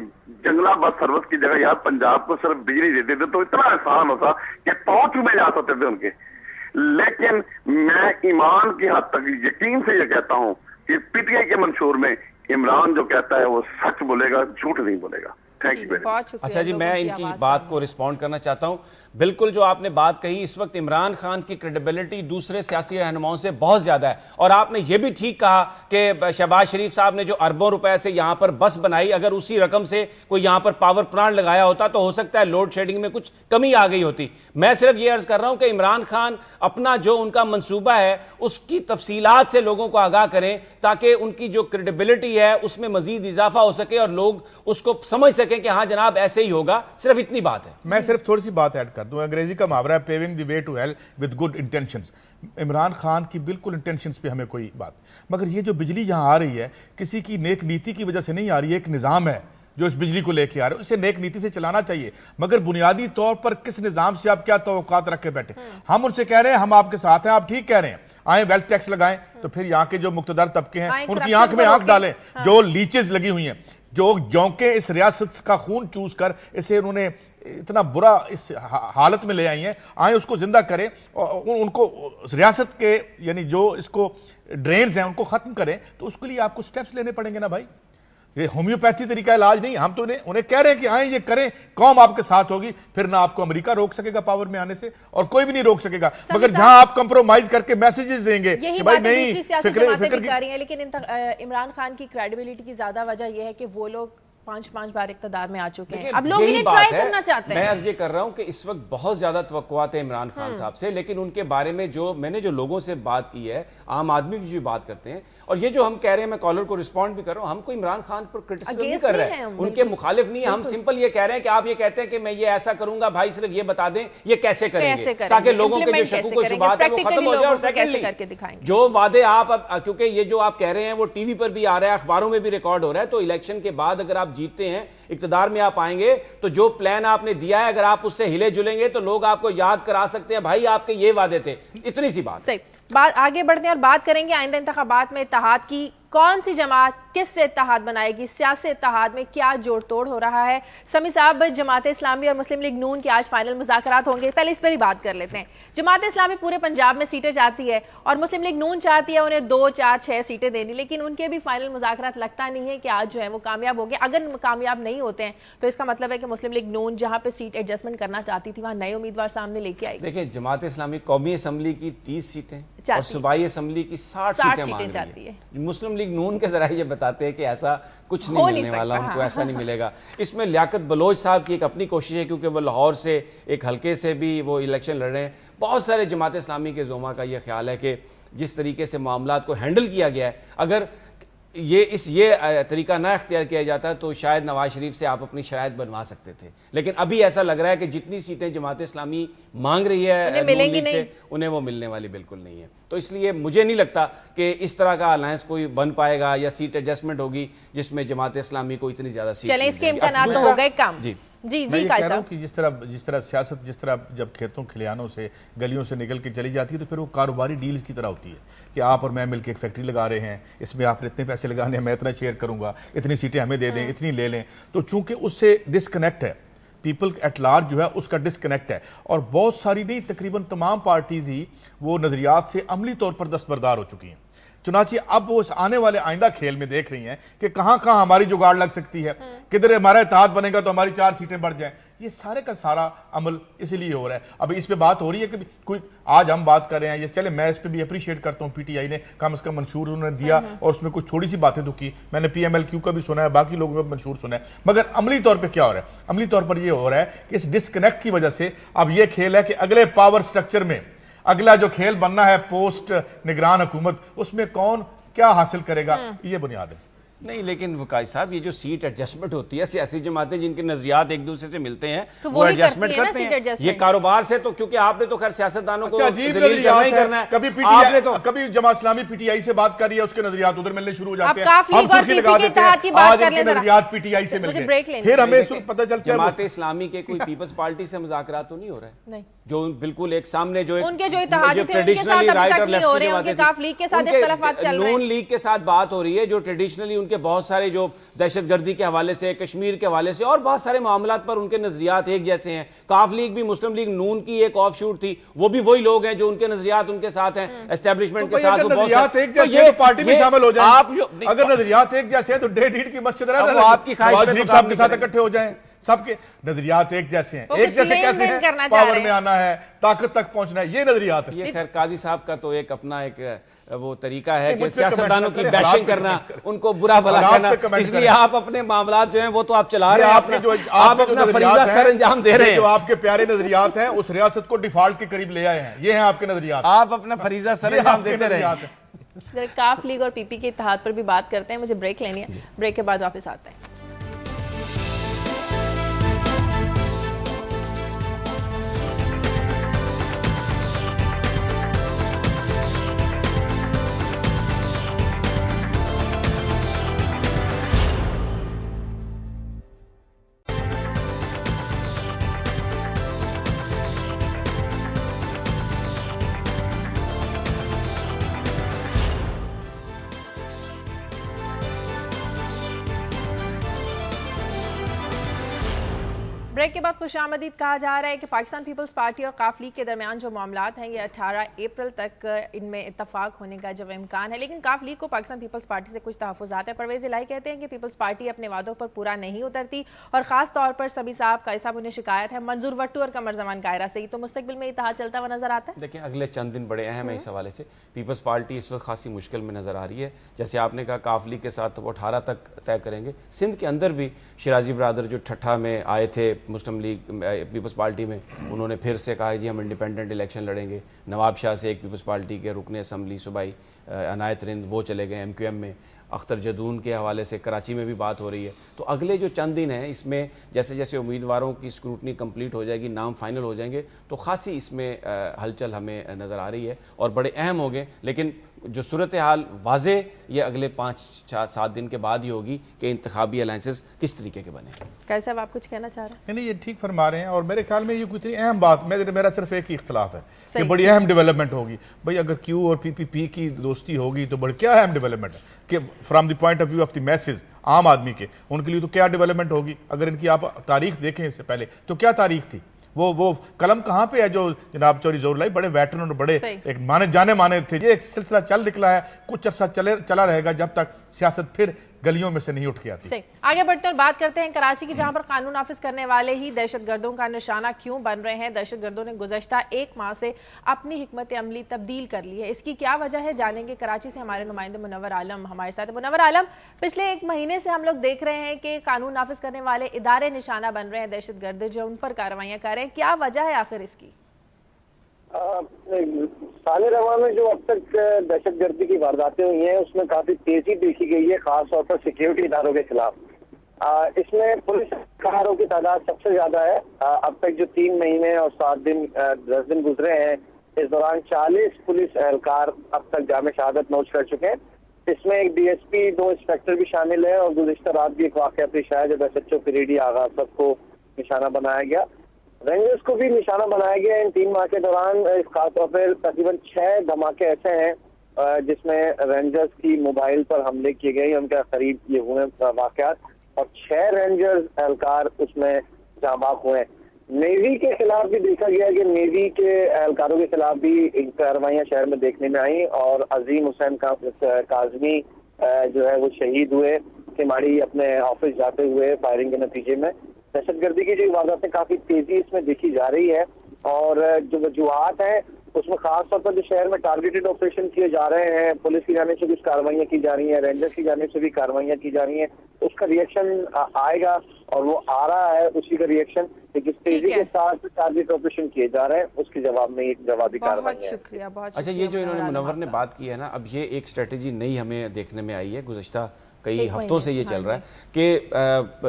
जंगला बस सर्विस की जगह यार पंजाब को सिर्फ बिजली देते थे, तो इतना एहसान होता कि 5 रुपए जा सकते थे उनके। लेकिन मैं ईमान की हद तक यकीन से ये कहता हूं कि PTI के मंशूर में इमरान जो कहता है वो सच बोलेगा, झूठ नहीं बोलेगा। अच्छा जी, मैं इनकी बात को रिस्पॉन्ड करना चाहता हूं। बिल्कुल जो आपने बात कही, इस वक्त इमरान खान की क्रेडिबिलिटी दूसरे सियासी रहनुमाओं से बहुत ज्यादा है। और आपने यह भी ठीक कहा कि शहबाज शरीफ साहब ने जो अरबों रुपए से यहां पर बस बनाई, अगर उसी रकम से कोई यहां पर पावर प्लांट लगाया होता तो हो सकता है लोड शेडिंग में कुछ कमी आ गई होती। मैं सिर्फ यह अर्ज कर रहा हूं कि इमरान खान अपना जो उनका मंसूबा है उसकी तफसीलात से लोगों को आगाह करें, ताकि उनकी जो क्रेडिबिलिटी है उसमें मजीद इजाफा हो सके और लोग उसको समझ सकें कि हाँ जनाब ऐसे ही होगा। सिर्फ इतनी बात है। मैं सिर्फ थोड़ी सी बात ऐड कर दूं। अंग्रेजी का मुहावरा है paving the way to hell with good intentions. Imran Khan की बिल्कुल इंटेंशंस पे हमें कोई बात, मगर ये जो बिजली यहां आ रही है किसी की नेक नीति की वजह से नहीं आ रही है। एक निजाम है जो इस बिजली को लेके आ रहे हो, इसे नेक नीति से चलाना चाहिए। मगर बुनियादी तौर पर किस निजाम से आप क्या तवक्कात रख के बैठे? हम उनसे कह रहे हैं हम आपके साथ हैं, आप ठीक कह रहे हैं, आए वेल्थ टैक्स लगाएं, तो फिर यहाँ के जो मुक्तदार तबके हैं उनकी आंख में आंख डालें। जो लीचेज लगी हुई हैं, जो जौंके इस रियासत का खून चूस कर इसे उन्होंने इतना बुरा इस हालत में ले आई हैं, आए उसको जिंदा करें और उनको रियासत के यानी जो इसको ड्रेन्स हैं उनको खत्म करें। तो उसके लिए आपको स्टेप्स लेने पड़ेंगे ना भाई। ये होम्योपैथी तरीका इलाज नहीं। हम तो उन्हें कह रहे हैं कि आए ये करें, कौम आपके साथ होगी, फिर ना आपको अमेरिका रोक सकेगा पावर में आने से और कोई भी नहीं रोक सकेगा। मगर जहां आप कंप्रोमाइज करके मैसेजेस देंगे कि भाई नहीं, फिक्र कर रही हैं। लेकिन इमरान खान की क्रेडिबिलिटी की ज्यादा वजह यह है कि वो लोग 5 बार इक़्तिदार में आ चुके हैं, देखिए, अब लोग यही इन्हें बात ट्राई है। करना चाहते मैं हैं। अर्ज ये कर रहा हूं कि इस वक्त बहुत ज्यादा तवक्कुआत है इमरान खान साहब से, लेकिन उनके बारे में जो मैंने जो लोगों से बात की है, आम आदमी की जो बात करते हैं, और ये जो हम कह रहे हैं, मैं कॉलर को रिस्पॉन्ड भी कर रहा हूं, हम कोई इमरान खान पर क्रिटिसिज्म नहीं Against कर रहे नहीं हैं, है हम, उनके बिल्कुल। मुखालिफ नहीं है। हम सिंपल ये कह रहे हैं कि आप ये कहते हैं कि मैं ये ऐसा करूंगा, भाई सिर्फ ये बता दें ये कैसे करेंगे, ताकि लोगों के जो शकूक व शुबहात है वो खत्म हो जाए। और सेकंडली जो वादे आप अब, क्योंकि ये जो आप कह रहे हैं वो टीवी पर भी आ रहा है, अखबारों में भी रिकॉर्ड हो रहा है, तो इलेक्शन के बाद अगर आप जीतते हैं, इक्तदार में आप आएंगे, तो जो प्लान आपने दिया है अगर आप उससे हिले जुलेंगे तो लोग आपको याद करा सकते हैं, भाई आपके ये वादे थे। इतनी सी बात। सही बात, आगे बढ़ते हैं और बात करेंगे आइंदा इंतखाबात में इत्तेहाद की। कौन सी जमात किससे इत्तेहाद बनाएगी, सियासी इत्तेहाद में क्या जोड़ तोड़ हो रहा है। समी साहब, जमात इस्लामी और मुस्लिम लीग नून के आज फाइनल मुज़ाकरात होंगे, पहले इस पर ही बात कर लेते हैं। जमात इस्लामी पूरे पंजाब में सीटें चाहती है और मुस्लिम लीग नून चाहती है उन्हें 2, 4, 6 सीटें देनी, लेकिन उनके भी फाइनल मुज़ाकरात लगता नहीं है कि आज जो है वो कामयाब हो गए। अगर कामयाब नहीं होते हैं तो इसका मतलब है कि मुस्लिम लीग नून जहां पे सीट एडजस्टमेंट करना चाहती थी वहां नए उम्मीदवार सामने लेके आएगी। देखिए, जमात इस्लामी कौमी असम्बली की 30 सीटें और सूबाई असम्बली की 60 सीटें मांग रही है। मुस्लिम लीग नून के जरा ये बताते हैं कि ऐसा कुछ नहीं मिलने वाला, उनको ऐसा नहीं मिलेगा। इसमें लियाकत बलोच साहब की एक अपनी कोशिश है, क्योंकि वो लाहौर से एक हल्के से भी वो इलेक्शन लड़ रहे हैं। बहुत सारे जमात इस्लामी के ज़ोमा का ये ख्याल है कि जिस तरीके से मामलात को हैंडल किया गया है, अगर ये तरीका ना इख्तियार किया जाता तो शायद नवाज शरीफ से आप अपनी शरायत बनवा सकते थे, लेकिन अभी ऐसा लग रहा है कि जितनी सीटें जमात इस्लामी मांग रही है उन्हें मिलेंगी नहीं, से उन्हें वो मिलने वाली बिल्कुल नहीं है। तो इसलिए मुझे नहीं लगता कि इस तरह का अलायंस कोई बन पाएगा या सीट एडजस्टमेंट होगी जिसमें जमात इस्लामी को इतनी ज्यादा सीट। चले, इसके इम्कानात तो हो गए कम। जी मैं ये कह रहा हूँ कि जिस तरह सियासत जिस तरह जब खेतों खलियानों से गलियों से निकल के चली जाती है तो फिर वो कारोबारी डील की तरह होती है कि आप और मैं मिलकर एक फैक्ट्री लगा रहे हैं, इसमें आपने इतने पैसे लगाने हैं, मैं इतना शेयर करूंगा, इतनी सीटें हमें दे दें, इतनी ले लें। तो चूंकि उससे डिस्कनेक्ट है, पीपल एट लार्ज जो है उसका डिस्कनेक्ट है, और बहुत सारी नहीं तकरीबन तमाम पार्टीज ही वो नजरियात से अमली तौर पर दस्तबरदार हो चुकी हैं। चुनाची अब वो आने वाले आइंदा खेल में देख रही हैं कि कहां कहां हमारी जुगाड़ लग सकती है, किधर हमारा इत्तेहाद बनेगा तो हमारी 4 सीटें बढ़ जाएं। ये सारे का सारा अमल इसीलिए हो रहा है। अब इस पे बात हो रही है कि कोई आज हम बात कर रहे हैं, ये चले मैं इस पे भी अप्रिशिएट करता हूँ, पीटीआई ने कम से कम मंशूर उन्होंने दिया और उसमें कुछ थोड़ी सी बातें तो की। मैंने पीएमएलक्यू का भी सुना है, बाकी लोगों का मंशूर सुना है, मगर अमली तौर पर क्या हो रहा है? अमली तौर पर यह हो रहा है कि इस डिस्कनेक्ट की वजह से अब यह खेल है कि अगले पावर स्ट्रक्चर में अगला जो खेल बनना है पोस्ट निगरान हुकूमत, उसमें कौन क्या हासिल करेगा, ये बुनियाद है। नहीं, लेकिन वकाई साहब, ये जो सीट एडजस्टमेंट होती है, सियासी जमातें जिनके नजरियात एक दूसरे से मिलते हैं तो वो एडजस्टमेंट करते हैं। ये कारोबार से तो, क्योंकि आपने तो खैर सियासतदानों को जलील करना ही करना है। कभी पीटीआई तो कभी जमात इस्लामी पीटीआई से बात कर रही है, उसके नजरियात उधर मिलने शुरू हो जाते हैं, हम सुर्खी लगा देते हैं, आज इनके नजरियात पीटीआई से मिलते हैं, फिर हमें पता चलता है जमात इस्लामी के कोई पीपल्स पार्टी से मुज़ाकरात तो नहीं हो रहा है, जो बिल्कुल एक सामने जो उनके जो इत्तेहादी थे उनके साथ अभी तक नहीं हो रहे हैं, उनके काफ लीग के साथ इख्तिलाफात चल रहे हैं, नून लीग के साथ बात हो रही है, जो ट्रेडिशनली उनके बहुत सारे जो दहशतगर्दी के हवाले से, कश्मीर के हवाले से और बहुत सारे मामलात पर उनके नजरियात एक जैसे हैं। काफ लीग भी मुस्लिम लीग नून की एक ऑफ शूट थी, वो भी वही लोग हैं जो उनके नजरियात उनके साथ हैं, एस्टेब्लिशमेंट के साथ। नजरियात एक जैसे तो पार्टी में शामिल हो जाए, आप अगर नजरियात एक जैसे हैं तो 1.5 ईंट की मस्जिद आपकी ख्वाहिश साहब के साथ इकट्ठे हो जाए। सबके नजरियात एक जैसे हैं, एक जैसे कैसे हैं? पावर में आना है, ताकत तक पहुंचना है, ये नजरियात है। ये खैर काजी साहब का तो एक अपना एक वो तरीका है कि सियासतदानों की बैशिंग करना, उनको बुरा भला कहना, इसलिए आप अपने मामलात जो हैं वो तो आप चला रहे हैं, आप अपना फरीजा सर अंजाम दे रहे हैं। जो आपके प्यारे नजरियात हैं उस रियासत को डिफॉल्ट के करीब ले आए हैं, ये हैं आपके नजरियात, आप अपना फरीजा सर अंजाम देते रहे। काफ लीग और पीपी के इत्तेहाद पर भी बात करते हैं, मुझे ब्रेक लेनी है, ब्रेक के बाद वापस आते हैं। ब्रेक के बाद खुशामदीद कहा जा रहा है कि पाकिस्तान पीपल्स पार्टी और काफ लीग के दरमियान जो मामलात हैं ये 18 अप्रैल तक इनमें इत्तफाक होने का जब इम्कान है, लेकिन काफ लीग को पाकिस्तान पीपल्स पार्टी से कुछ तहफ़्फ़ुज़ात है। परवेज़ इलाही कहते हैं कि पीपल्स पार्टी अपने वादों पर पूरा नहीं उतरती और खास तौर पर सभी साहब कायद साहब उन्हें शिकायत है मंजूर वट्टू और कमर जमान कायरा से ही, तो मुस्तकबिल में इत्तेहाद चलता हुआ नजर आता है। देखिए अगले चंद दिन बड़े अहम है इस हवाले से। पीपल्स पार्टी इस वक्त खासी मुश्किल में नजर आ रही है। जैसे आपने कहा काफ लीग के साथ वो 18 तक तय करेंगे। सिंध के अंदर भी शिराजी ब्रादर जो ठट्ठा में आए थे मुस्लिम लीग पीपल्स पार्टी में, उन्होंने फिर से कहा जी हम इंडिपेंडेंट इलेक्शन लड़ेंगे। नवाब शाह से एक पीपल्स पार्टी के रुकने असम्बली सूबाई अनायत रिंद वो चले गए MQM में। अख्तर जदून के हवाले से कराची में भी बात हो रही है। तो अगले जो चंद दिन हैं इसमें जैसे जैसे उम्मीदवारों की स्क्रूटनी कंप्लीट हो जाएगी, नाम फाइनल हो जाएंगे, तो खासी इसमें हलचल हमें नज़र आ रही है और बड़े अहम हो गए। लेकिन जो सूरत हाल वाजे ये अगले 5-7 दिन के बाद ही होगी कि इंतखाबी अलायंसेस किस तरीके के बने। कैसे अब आप कुछ कहना चाह रहे हैं? नहीं, ये ठीक फरमा रहे हैं और मेरे ख्याल में ये कोई इतनी अहम बात, मेरा सिर्फ एक ही इख्तलाफ है कि बड़ी अहम डेवलपमेंट होगी। भाई अगर क्यू और PPP की दोस्ती होगी तो बड़ी क्या अहम डेवलपमेंट है कि from the point of view of the message, आम आदमी के, उनके लिए तो क्या डेवलपमेंट होगी। अगर इनकी आप तारीख देखें इससे पहले तो क्या तारीख थी, वो कलम कहाँ पे है जो जनाब चौधरी ज़ोहर बड़े वेटरन और बड़े एक जाने माने थे। ये एक सिलसिला चल निकला है, कुछ अर्सा चला रहेगा जब तक सियासत फिर गलियों में से नहीं उठ के आती। आगे बढ़ते हैं और बात करते हैं कराची की, जहां पर कानून नाफिज करने वाले ही दहशतगर्दों का निशाना क्यों बन रहे हैं। दहशतगर्दों ने गुज़श्ता 1 माह से अपनी हिकमत अमली तब्दील कर ली है। इसकी क्या वजह है जानेंगे। कराची से हमारे नुमाइंदे मुनव्वर आलम हमारे साथ। मुनव्वर आलम, पिछले 1 महीने से हम लोग देख रहे हैं कि कानून नाफिज करने वाले इदारे निशाना बन रहे हैं, दहशतगर्द जो उन पर कार्रवाइयां कर रहे हैं, क्या वजह है आखिर इसकी? साल रवा में जो अब तक दहशतगर्दी की वारदातें हुई हैं उसमें काफी तेजी देखी गई है, खासतौर पर सिक्योरिटी इदारों के खिलाफ। इसमें पुलिस एहलकारों की तादाद सबसे ज्यादा है। अब तक जो 3 महीने और 10 दिन गुजरे हैं, इस दौरान 40 पुलिस एहलकार अब तक जाम शहादत नोश कर चुके हैं। इसमें एक DSP, 2 इंस्पेक्टर भी शामिल है और गुज़िश्ता रात भी एक वाक़या पेश आया जब SHO पीरीडी आगा सबको निशाना बनाया गया। रेंजर्स को भी निशाना बनाया गया। इन 3 माह के दौरान खासतौर पर तकरीबन 6 धमाके ऐसे हैं जिसमें रेंजर्स की मोबाइल पर हमले किए गए, उनके करीब ये हुए वाकयात और 6 रेंजर्स एहलकार उसमें जाँ बाग हुए। नेवी के खिलाफ भी देखा गया कि नेवी के एहलकारों के खिलाफ भी कार्रवाइयाँ शहर में देखने में आई और अजीम हुसैन काजमी जो है वो शहीद हुए सिमाड़ी अपने ऑफिस जाते हुए फायरिंग के नतीजे में। दहशतगर्दी की जो वारदातें काफी तेजी इसमें देखी जा रही है और जो वजूहात हैं उसमें खास तौर पर जो शहर में टारगेटेड ऑपरेशन किए जा रहे हैं, पुलिस की जानिब से कुछ कार्रवाइयां की जा रही हैं, रेंजर्स की जानिब से भी कार्रवाइयां की जा रही हैं, उसका रिएक्शन आएगा और वो आ रहा है उसी का रिएक्शन। जिस तेजी के साथ टारगेट ऑपरेशन किए जा रहे हैं उसके जवाब में एक जवाबी कार्रवाई है। अच्छा, ये जो इन्होंने मुनव्वर ने बात की है ना, अब ये एक स्ट्रेटेजी नई हमें देखने में आई है। गुज़श्ता कई हफ्तों से ये चल रहा है कि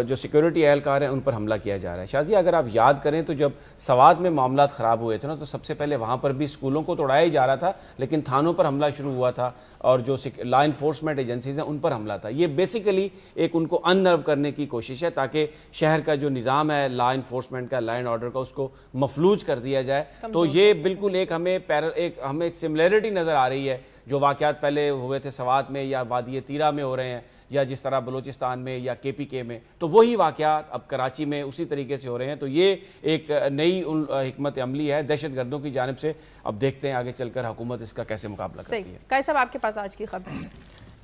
जो सिक्योरिटी एहलकार हैं उन पर हमला किया जा रहा है। शाजी, अगर आप याद करें तो जब सवात में मामला ख़राब हुए थे ना, तो सबसे पहले वहाँ पर भी स्कूलों को तोड़ाया ही जा रहा था, लेकिन थानों पर हमला शुरू हुआ था और जो लॉ इन्फोर्समेंट एजेंसीज हैं उन पर हमला था। ये बेसिकली एक उनको अननर्व करने की कोशिश है ताकि शहर का जो निज़ाम है लॉ इन्फोर्समेंट का, लॉ एंड ऑर्डर का, उसको मफलूज कर दिया जाए। तो ये बिल्कुल एक हमें एक सिमिलरिटी नज़र आ रही है जो वाक़यात पहले हुए थे सवात में या वादी तीरा में हो रहे हैं या जिस तरह बलूचिस्तान में या KPK में, तो वही वाक़यात अब कराची में उसी तरीके से हो रहे हैं। तो ये एक नई हिकमत अमली है दहशतगर्दों की जानिब से। अब देखते हैं आगे चलकर हुकूमत इसका कैसे मुकाबला करती है। कैसे साहब आपके पास आज की खबर?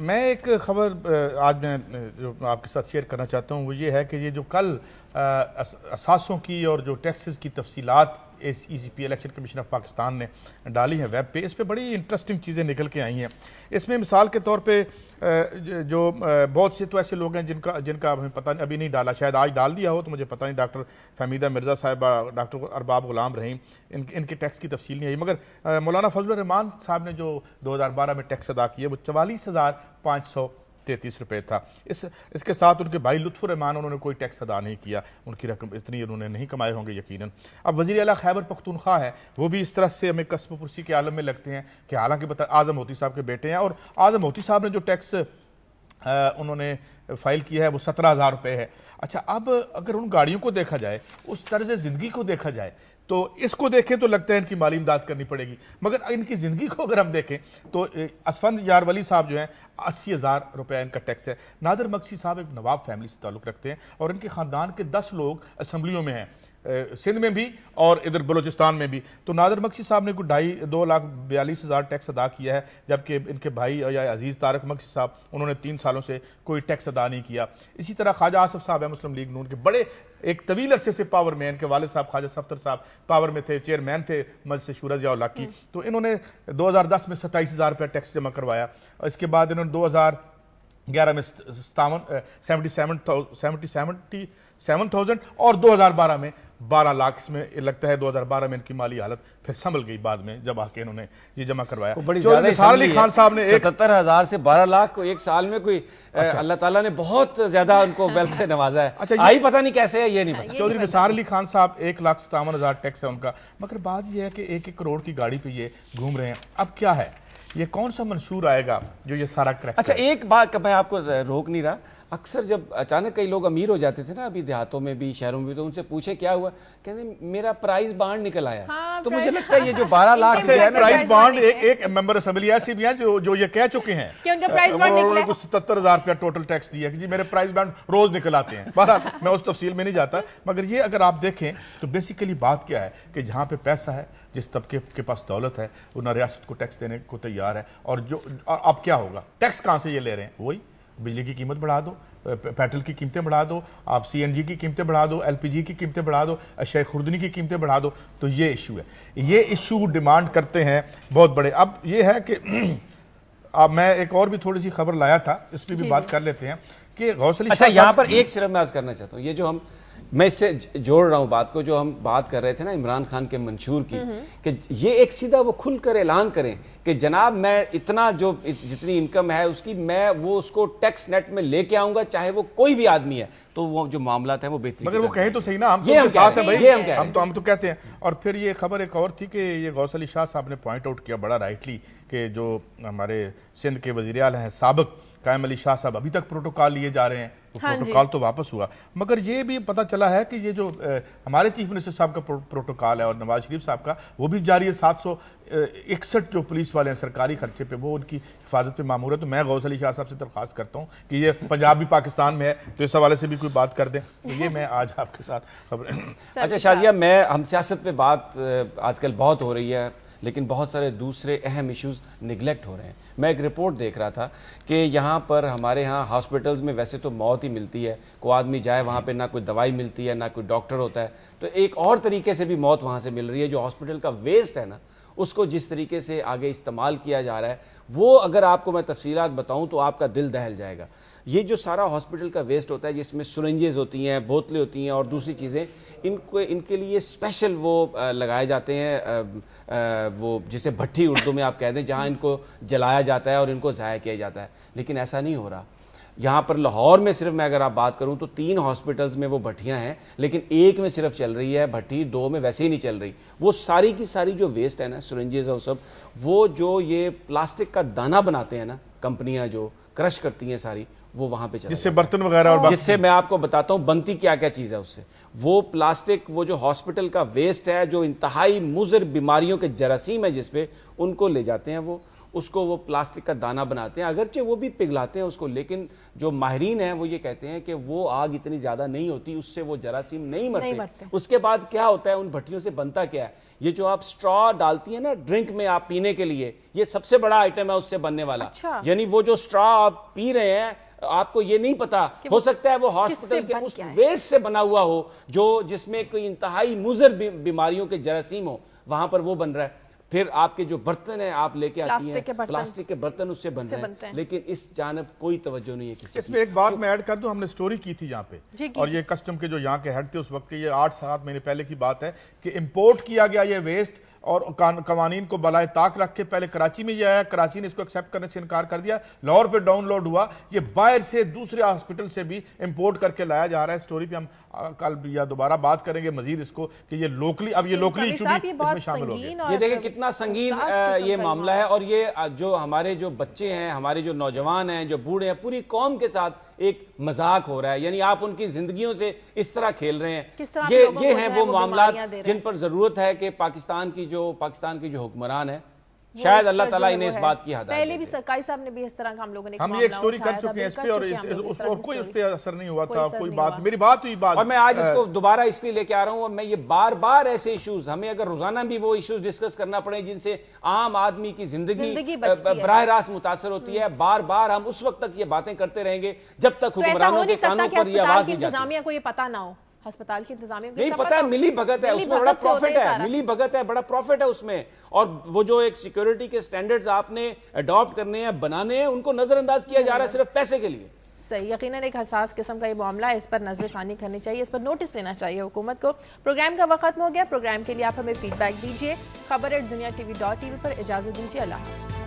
मैं एक खबर आज मैं जो आपके साथ शेयर करना चाहता हूँ वो ये है कि ये जो कल असासों की और जो टैक्सेस की तफसीलात ECP election commission of Pakistan ने डाली हैं वेब पे, इस पे बड़ी इंटरेस्टिंग चीज़ें निकल के आई हैं। इसमें मिसाल के तौर पे जो बहुत से तो ऐसे लोग हैं जिनका हमें पता नहीं, अभी नहीं डाला, शायद आज डाल दिया हो तो मुझे पता नहीं। डॉक्टर फहमीदा मिर्ज़ा साहिबा, डॉक्टर अरबाब गुलाम रहीम, इनके टैक्स की तफसील नहीं आई, मगर मौलाना फजल रहमान साहब ने जो 2012 में टैक्स अदा किया वो 44,533 रुपये था। इसके साथ उनके भाई लुत्फुर रहमान, उन्होंने कोई टैक्स अदा नहीं किया, उनकी रकम इतनी उन्होंने नहीं कमाए होंगे यकीनन। अब वज़ीर आला खैबर पख्तूनख्वा है, वो भी इस तरह से हमें कसब पुरसी के आलम में लगते हैं कि हालांकि आज़म मोती साहब के बेटे हैं और आज़म मोती साहब ने जो टैक्स उन्होंने फाइल किया है वो 17,000 रुपये है। अच्छा, अब अगर उन गाड़ियों को देखा जाए, उस तर्ज ज़िंदगी को देखा जाए, तो इसको देखें तो लगता है इनकी माली इमदाद करनी पड़ेगी, मगर इनकी ज़िंदगी को अगर हम देखें तो असफंद यारवली साहब जो हैं 80,000 रुपये इनका टैक्स है। नादिर मक्सी साहब एक नवाब फैमिली से ताल्लुक़ रखते हैं और इनके ख़ानदान के 10 लोग असम्बलियों में हैं, सिंध में भी और इधर बलूचिस्तान में भी। तो नादिर मक्सी साहब ने कोई 2,42,000 टैक्स अदा किया है, जबकि इनके भाई या अजीज़ तारक मक्सी साहब उन्होंने 3 सालों से कोई टैक्स अदा नहीं किया। इसी तरह ख्वाजा आसिफ साहब है मुस्लिम लीग नून के, बड़े एक तवील अरसे से पावर में, इनके वालिद साहब ख्वाजा सफ्तर साहब पावर में थे, चेयरमैन थे मजलिस शूरा ज़िया-उल हक की। तो इन्होंने 2010 में 27,000 रुपये टैक्स जमा करवाया। इसके बाद इन्होंने 2011 में 77,000 और 2012 में 12 लाख। इसमें लगता है 2012 में इनकी माली हालत फिर संभल गई बाद में, जब आके इन्होंने ये जमा करवाया। निसार अली खान साहब ने 77,000 से 12 लाख को एक साल में कोई अल्लाह ताला ने बहुत ज्यादा उनको वेल्थ से नवाजा है। अच्छा, आई पता नहीं कैसे है, ये नहीं पता। चौधरी निसार अली खान साहब 1,57,000 टैक्स है उनका, मगर बात यह है कि 1-1 करोड़ की गाड़ी पे ये घूम रहे हैं। अब क्या है, ये कौन सा मंशूर आएगा जो ये सारा क्रैक? अच्छा, एक बात मैं आपको रोक नहीं रहा, अक्सर जब अचानक कई लोग अमीर हो जाते थे ना, अभी देहातों में भी शहरों में भी, तो उनसे पूछे क्या हुआ, कहते मेरा प्राइस बांड निकल आया। हाँ, तो मुझे लगता है ये जो 12 लाख प्राइस बांड, एक मेंबर असेंबली ऐसी भी है जो ये कह चुके हैं कि उनका प्राइस बांड निकला, 77,000 रुपया टोटल टैक्स दिया कि जी मेरे प्राइस बांड रोज निकल आते हैं। बहरहाल मैं उस तफसील में नहीं जाता, मगर ये अगर आप देखें तो बेसिकली बात क्या है कि जहाँ पे पैसा है, जिस तबके के पास दौलत है, वो ना रियासत को टैक्स देने को तैयार है। और जो अब क्या होगा, टैक्स कहाँ से ये ले रहे हैं? वही बिजली की कीमत बढ़ा दो, पेट्रोल की कीमतें बढ़ा दो, आप CNG की कीमतें बढ़ा दो, LPG की कीमतें बढ़ा दो, अशिया खुर्दनी की कीमतें बढ़ा दो। तो ये इशू है, ये इशू डिमांड करते हैं बहुत बड़े। अब ये है कि अब मैं एक और भी थोड़ी सी खबर लाया था, इस पर भी बात कर लेते हैं कि गौस अली। अच्छा, यहाँ पर एक सिर्फ मैं अर्ज करना चाहता हूँ, ये जो मैं इससे जोड़ रहा हूं बात को, जो हम बात कर रहे थे ना इमरान खान के मंशूर की, कि ये एक सीधा वो खुलकर ऐलान करें कि जनाब मैं इतना जो जितनी इनकम है उसकी मैं वो उसको टैक्स नेट में लेके आऊंगा, चाहे वो कोई भी आदमी है, तो वो जो मामला है वो बेहतरीन। मगर वो कहे तो सही ना, हम तो साथ हैं भाई, हम तो कहते हैं। और फिर ये खबर एक और थी कि ये गौस अली शाह साहब ने पॉइंट आउट किया बड़ा राइटली कि जो हमारे सिंध के वज़ीर आला हैं साबिक कायम अली शाह साहब, अभी तक प्रोटोकॉल लिए जा रहे हैं। तो प्रोटोकॉल तो वापस हुआ, मगर ये भी पता चला है कि ये जो हमारे चीफ मिनिस्टर साहब का प्रोटोकॉल है और नवाज शरीफ साहब का, वो भी जारी है। 761 जो पुलिस वाले हैं सरकारी खर्चे पे, वो उनकी हिफाजत पे मामूर है। तो मैं गौस अली शाह साहब से दरख्वास्त करता हूँ कि ये पंजाब भी पाकिस्तान में है, तो इस हवाले से भी कोई बात कर दें। तो ये मैं आज आपके साथ खबर। अच्छा शाजिया, हम सियासत पे बात आजकल बहुत हो रही है, लेकिन बहुत सारे दूसरे अहम इश्यूज निगलेक्ट हो रहे हैं। मैं एक रिपोर्ट देख रहा था कि यहाँ पर हमारे यहाँ हॉस्पिटल्स में वैसे तो मौत ही मिलती है, कोई आदमी जाए वहाँ पे ना कोई दवाई मिलती है, ना कोई डॉक्टर होता है, तो एक और तरीके से भी मौत वहाँ से मिल रही है। जो हॉस्पिटल का वेस्ट है ना, उसको जिस तरीके से आगे इस्तेमाल किया जा रहा है, वो अगर आपको मैं तफसीलात बताऊँ तो आपका दिल दहल जाएगा। ये जो सारा हॉस्पिटल का वेस्ट होता है, जिसमें सिरिंजेस होती हैं, बोतलें होती हैं और दूसरी चीज़ें, इनके लिए स्पेशल वो लगाए जाते हैं, वो जिसे भट्टी उर्दू में आप कह दें, जहाँ इनको जलाया जाता है और इनको ज़ाया किया जाता है। लेकिन ऐसा नहीं हो रहा। यहाँ पर लाहौर में सिर्फ मैं अगर आप बात करूँ तो 3 हॉस्पिटल्स में वो भट्टियाँ हैं, लेकिन एक में सिर्फ चल रही है भट्टी, 2 में वैसे ही नहीं चल रही। वो सारी की सारी जो वेस्ट है ना, सिरिंजेस और सब, वो जो ये प्लास्टिक का दाना बनाते हैं ना, कंपनियाँ जो क्रश करती हैं सारी, वो वहां पे चला, जिससे बर्तन वगैरह और जिससे मैं आपको बताता हूं बनती क्या क्या चीज है उससे। वो प्लास्टिक, वो जो हॉस्पिटल का वेस्ट है, जो इंतहाई मुज़र बीमारियों के जरासीम है जिसपे, उनको ले जाते हैं, वो उसको वो प्लास्टिक का दाना बनाते हैं। अगरचे वो भी पिघलाते हैं उसको, लेकिन जो माहिरीन हैं वो ये कहते हैं कि वो आग इतनी ज्यादा नहीं होती, उससे वो जरासीम नहीं मरते। उसके बाद क्या होता है, उन भट्टियों से बनता क्या है, ये जो आप स्ट्रॉ डालती है ना ड्रिंक में आप पीने के लिए, ये सबसे बड़ा आइटम है उससे बनने वाला। अच्छा। यानी वो जो स्ट्रॉ आप पी रहे हैं, आपको ये नहीं पता, हो सकता है वो हॉस्पिटल के उस वेस्ट से बना हुआ हो, जो जिसमें कोई इंतहाई मुज़र बीमारियों के जरासीम हो, वहां पर वो बन रहा है। फिर आपके जो बर्तन है आप लेके आती हैं, प्लास्टिक के बर्तन उससे बन रहे हैं, लेकिन इस जानब कोई तवज्जो नहीं है किसी। इसमें एक बात मैं ऐड कर दूं, हमने स्टोरी की थी यहाँ पे, और ये कस्टम के जो यहाँ के हेड थे उस वक्त के, ये 8-7 महीने पहले की बात है कि इंपोर्ट किया गया ये वेस्ट और कवानीन को बलाए ताक रख के पहले कराची में ये आया, कराची ने इसको एक्सेप्ट करने से इनकार कर दिया, लाहौर पे डाउनलोड हुआ, ये बाहर से दूसरे हॉस्पिटल से भी इंपोर्ट करके लाया जा रहा है। स्टोरी पे हम कल या दोबारा बात करेंगे मजीद इसको कि ये लोकली, अब ये लोकली इशू भी इसमें शामिल हो गया। ये देखिए कितना संगीन ये मामला है, और ये जो हमारे जो बच्चे हैं, हमारे जो नौजवान हैं, जो बूढ़े हैं, पूरी कौम के साथ एक मजाक हो रहा है। यानी आप उनकी जिंदगियों से इस तरह खेल रहे हैं। ये हैं वो मामला जिन पर जरूरत है कि पाकिस्तान की जो हुक्मरान है, शायद अल्लाह ताला इन्हें इस बात की हिदायत पहले भी सरकारी साहब ने भी इस तरह का हम लोगों ने हम ये एक स्टोरी कर चुके हैं इस पे, और कोई उस पे असर नहीं हुआ था, कोई बात, मेरी बात हुई बात। और मैं आज इसको दोबारा इसलिए लेके आ रहा हूं, मैं ये बार बार ऐसे इश्यूज, हमें अगर रोजाना भी वो इश्यूज डिस्कस करना पड़े जिनसे आम आदमी की जिंदगी बराह रास्त मुतासर होती है, बार बार हम उस वक्त तक ये बातें करते रहेंगे जब तक हुक्मरानों के कानों पर ये आवाज नहीं जाती। इंतजामिया को ये पता ना हो, अस्पताल की इंतजामिया नहीं पता है, मिली भगत है उसमें, बड़ा प्रॉफिट है, मिली भगत है, बड़ा प्रॉफिट है उसमें। और वो जो एक सिक्योरिटी के स्टैंडर्ड्स आपने अडॉप्ट करने हैं, बनाने हैं, उनको नजरअंदाज किया जा रहा है सिर्फ पैसे के लिए। सही, यकीनन एक हसास किस्म का ये मामला है, इस पर नजरसानी करनी चाहिए, इस पर नोटिस लेना चाहिए हुकूमत को। प्रोग्राम का वक्त खत्म हो गया। प्रोग्राम के लिए आप हमें फीडबैक दीजिए। खबर@दुनिया TV.tv पर इजाजत दीजिए। अल्लाह।